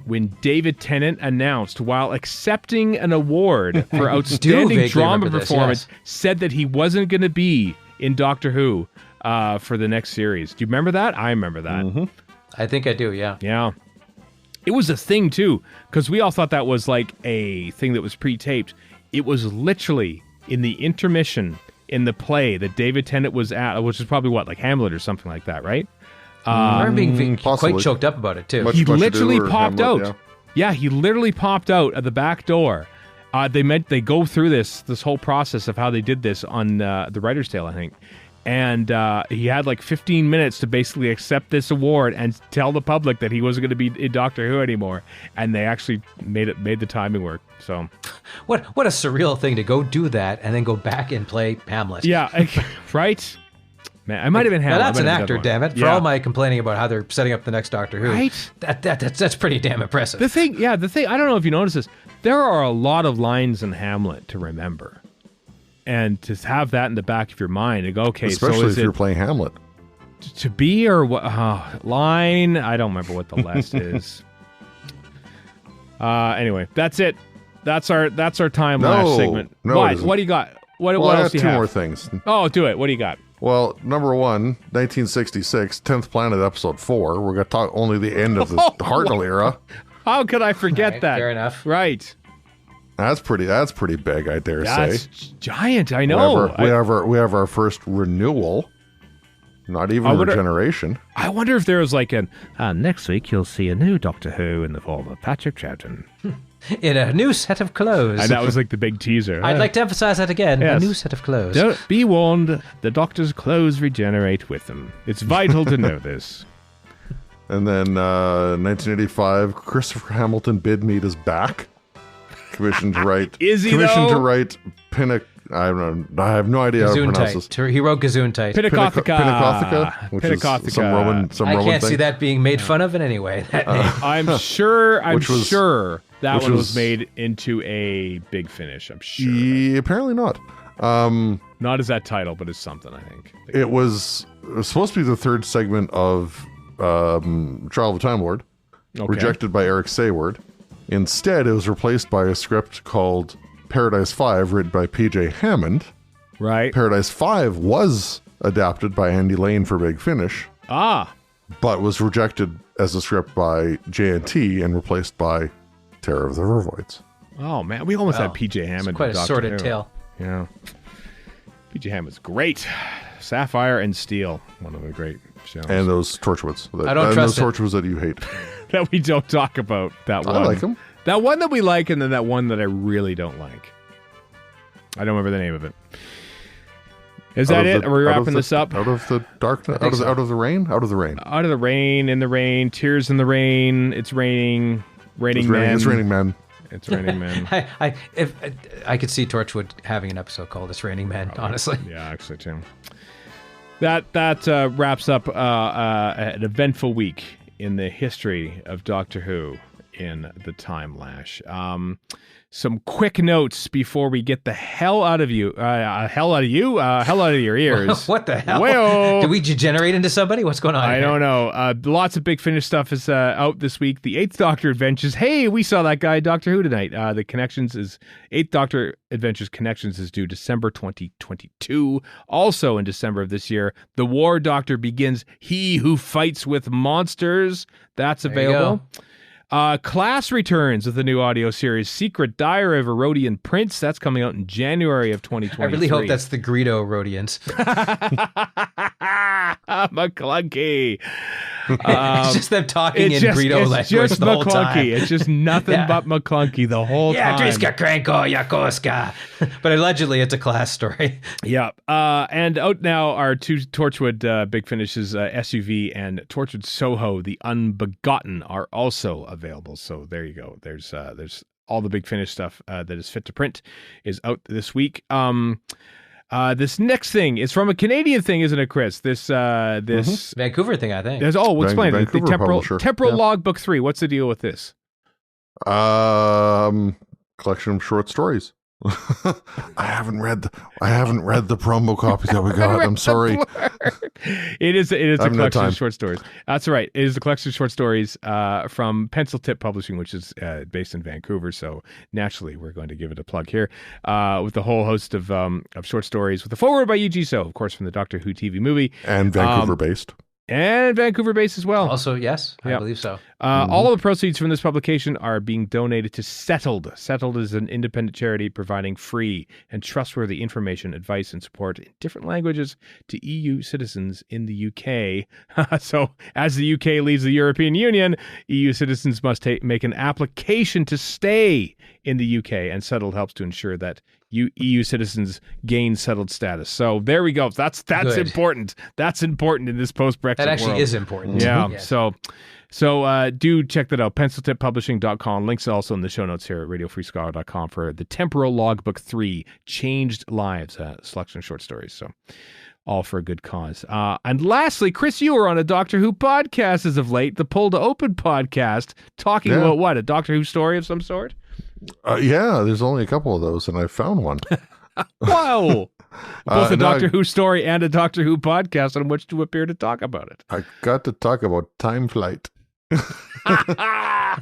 When David Tennant announced, while accepting an award for outstanding drama performance, said that he wasn't going to be in Doctor Who for the next series. Do you remember that? I remember that. Mm-hmm. I think I do, yeah. Yeah. It was a thing too, because we all thought that was like a thing that was pre-taped. It was literally in the intermission in the play that David Tennant was at, which is probably like Hamlet or something like that, right? I remember being quite choked up about it too. He literally popped out. Yeah, he literally popped out at the back door. They go through this whole process of how they did this on the Writer's Tale, I think. And he had like 15 minutes to basically accept this award and tell the public that he wasn't going to be in Doctor Who anymore. And they actually made the timing work. So, what a surreal thing to go do that and then go back and play Hamlet. Yeah, right. Man, I might have been Hamlet. Now that's an actor, damn it. For all my complaining about how they're setting up the next Doctor Who, right? That's pretty damn impressive. The thing. I don't know if you notice this. There are a lot of lines in Hamlet to remember. And to have that in the back of your mind and go, okay, especially so is if you're playing Hamlet. To be or what? Line? I don't remember what the last is. Anyway, that's it. That's our time lapse segment. No, what do you got? What else do you have? I got two more things. Oh, do it. What do you got? Well, number one, 1966, 10th Planet, Episode 4. We're going to talk only the end of the Hartnell era. How could I forget that? Fair enough. Right. That's pretty big, I dare say. That's giant, I know. We have our first renewal. Not even regeneration. I wonder if there was like next week you'll see a new Doctor Who in the form of Patrick Troughton. In a new set of clothes. And that was like the big teaser. I'd like to emphasize that again. Yes. A new set of clothes. Don't be warned, the Doctor's clothes regenerate with them. It's vital to know this. And then 1985, Christopher Hamilton Bid Meet is back. Commissioned to write. Is he commissioned though? to write I have no idea how to pronounce this. He wrote Gesundheit. Pinnacotheca, which is some Roman I can't thing. see that being made fun of in any way. That name. I'm sure that one was made into a Big Finish. I'm sure. Apparently not. Not as that title, but as something, I think. It was supposed to be the third segment of Trial of the Time Lord, rejected by Eric Sayward. Instead, it was replaced by a script called Paradise 5, written by P.J. Hammond. Right. Paradise 5 was adapted by Andy Lane for Big Finish. But was rejected as a script by J&T and replaced by Terror of the Vervoids. Oh, man. We almost had P.J. Hammond. It's quite a sordid tale. Yeah. P.J. Hammond's great. Sapphire and Steel. One of the great shows. And those Torchwoods. I don't trust those Torchwoods that you hate. That we don't talk about. That one. I like them. That one that we like, and then that one that I really don't like. I don't remember the name of it. Is that it? Are we wrapping this up? Out of the darkness? Out of the rain? Out of the rain. Out of the rain, in the rain, tears in the rain, it's raining, raining men. It's raining men. It's raining men. If I could see Torchwood having an episode called "It's Raining Men." Honestly, yeah, actually too. That wraps up an eventful week in the history of Doctor Who in the Time Lash. Some quick notes before we get the hell out of you. Hell out of your ears. What the hell? Well, did we degenerate into somebody? What's going on I here? don't know. Lots of Big Finish stuff is out this week. The 8th Doctor Adventures. Hey, we saw that guy, Doctor Who, tonight. The Connections is 8th Doctor Adventures Connections is due December 2022. Also in December of this year, The War Doctor begins He Who Fights with Monsters. That's available. Class returns with the new audio series Secret Diary of a Rhodian Prince. That's coming out in January of 2023. I really hope that's the Greedo Rhodians. McClunky. It's just them talking in Greedo language the whole time. It's just nothing but McClunky the whole time. Triska Kranko Yakoska. But allegedly it's a class story. Yeah. And out now are two Torchwood Big Finishes, SUV and Torchwood Soho, The Unbegotten, are also available. So there you go. There's all the Big Finish stuff that is fit to print is out this week. This next thing is from a Canadian thing, isn't it, Chris? This Vancouver thing, I think. We'll explain it. The Temporal Logbook 3. What's the deal with this? Collection of short stories. I haven't read the promo copies that we got. I'm sorry. It is a collection of short stories. That's right. It is a collection of short stories from Pencil Tip Publishing, which is based in Vancouver. So naturally, we're going to give it a plug here with a whole host of short stories with a foreword by E.G. So, of course, from the Doctor Who TV movie and Vancouver based. And Vancouver based as well. Also, yes, I believe so. All of the proceeds from this publication are being donated to Settled. Settled is an independent charity providing free and trustworthy information, advice, and support in different languages to EU citizens in the UK. So, as the UK leaves the European Union, EU citizens must make an application to stay in the UK, and Settled helps to ensure that EU citizens gain settled status. So there we go. That's important. That's important in this post-Brexit world. That actually is important. Yeah. Yes. So do check that out. penciltippublishing.com. Links also in the show notes here at radiofreescholar.com for the Temporal Logbook 3, Changed Lives, selection of short stories. So all for a good cause. And lastly, Chris, you were on a Doctor Who podcast as of late, the Pull to Open podcast, talking about what? A Doctor Who story of some sort? Yeah, there's only a couple of those, and I found one. Wow. Both a Doctor Who story and a Doctor Who podcast on which to appear to talk about it. I got to talk about time flight. I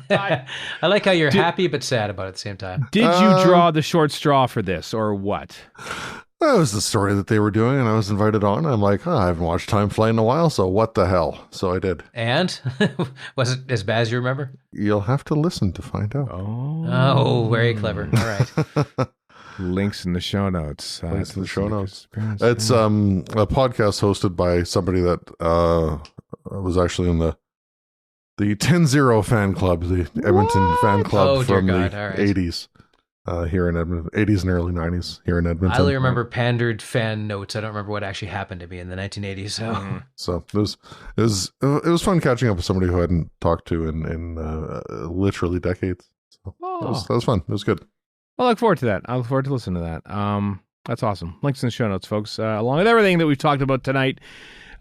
like how you're happy but sad about it at the same time. Did you draw the short straw for this, or what? That was the story that they were doing, and I was invited on. I'm like, I haven't watched Time Fly in a while, so what the hell? So I did. And? Was it as bad as you remember? You'll have to listen to find out. Oh, very clever. All right. Links in the show notes. Links in the show notes. It's a podcast hosted by somebody that was actually in the 10-0 fan club, the Edmonton fan club from the 80s. Here in Edmonton, 80s and early 90s here in Edmonton. I only remember pandered fan notes. I don't remember what actually happened to me in the 1980s. So it was fun catching up with somebody who I hadn't talked to in literally decades. So that was fun. It was good. I look forward to that. I look forward to listening to that. That's awesome. Links in the show notes, folks, along with everything that we've talked about tonight.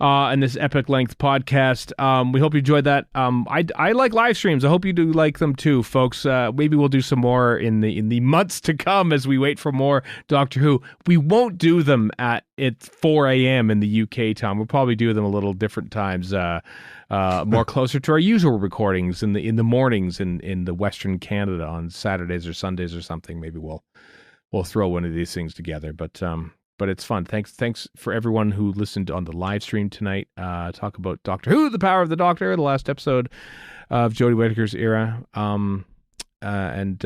In this epic length podcast. We hope you enjoyed that. I like live streams. I hope you do like them too, folks. Maybe we'll do some more in the months to come as we wait for more Doctor Who. We won't do them at 4 a.m. in the UK time. We'll probably do them a little different times, more closer to our usual recordings in the mornings in the Western Canada on Saturdays or Sundays or something. Maybe we'll throw one of these things together. But it's fun. Thanks for everyone who listened on the live stream tonight. Talk about Doctor Who, The Power of the Doctor, the last episode of Jodie Whittaker's era. And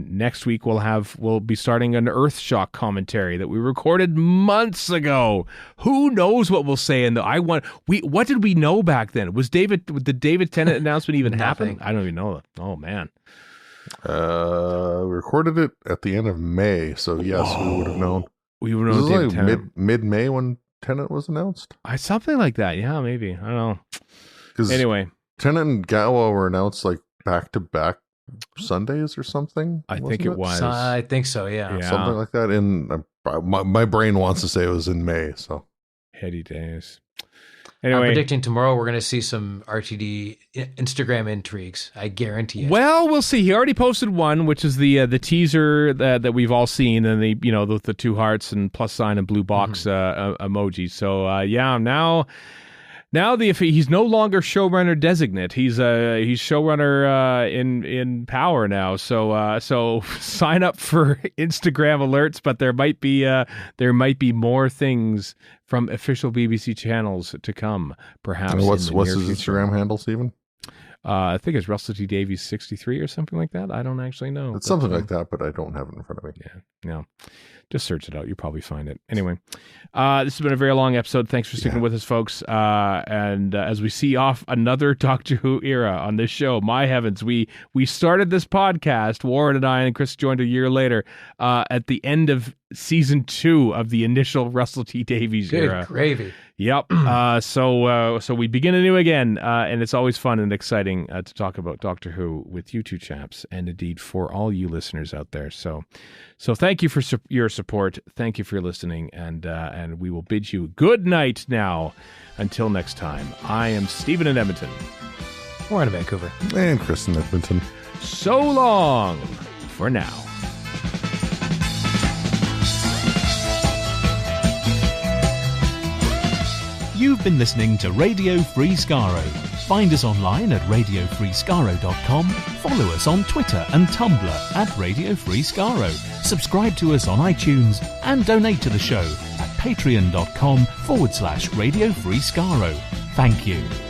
next week we'll be starting an Earthshock commentary that we recorded months ago. Who knows what we'll say in what did we know back then? Did David Tennant announcement even happen? I don't even know. Oh man. We recorded it at the end of May, so yes, we would have known. We were on like mid-May when Tennant was announced. Something like that. Yeah, maybe. I don't know. Anyway, Tennant and Gawa were announced like back-to-back Sundays or something. I think it was. I think so. Yeah, something like that. And my brain wants to say it was in May. So heady days. Anyway, I'm predicting tomorrow we're going to see some RTD Instagram intrigues. I guarantee it. Well, we'll see. He already posted one, which is the teaser that we've all seen, and the 2 hearts and plus sign and blue box emoji. So now he's no longer showrunner designate. He's showrunner in power now. So sign up for Instagram alerts, but there might be more things from official BBC channels to come, perhaps. And what's his Instagram handle, Stephen? I think it's Russell T Davies 63 or something like that. I don't actually know. It's something like that, but I don't have it in front of me. Yeah, no. Just search it out. You'll probably find it. Anyway, this has been a very long episode. Thanks for sticking with us, folks. And as we see off another Doctor Who era on this show, my heavens, we started this podcast, Warren and I, and Chris joined a year later, at the end of season 2 of the initial Russell T Davies era. Good gravy. Yep. So we begin anew again, and it's always fun and exciting to talk about Doctor Who with you two chaps, and indeed for all you listeners out there. So thank you for your support. Thank you for listening, and we will bid you good night now. Until next time, I am Stephen in Edmonton. We're in Vancouver. And Chris in Edmonton. So long for now. You've been listening to Radio Free Skaro. Find us online at radiofreeskaro.com. Follow us on Twitter and Tumblr at Radio Free Skaro. Subscribe to us on iTunes and donate to the show at patreon.com/Radio Free Skaro. Thank you.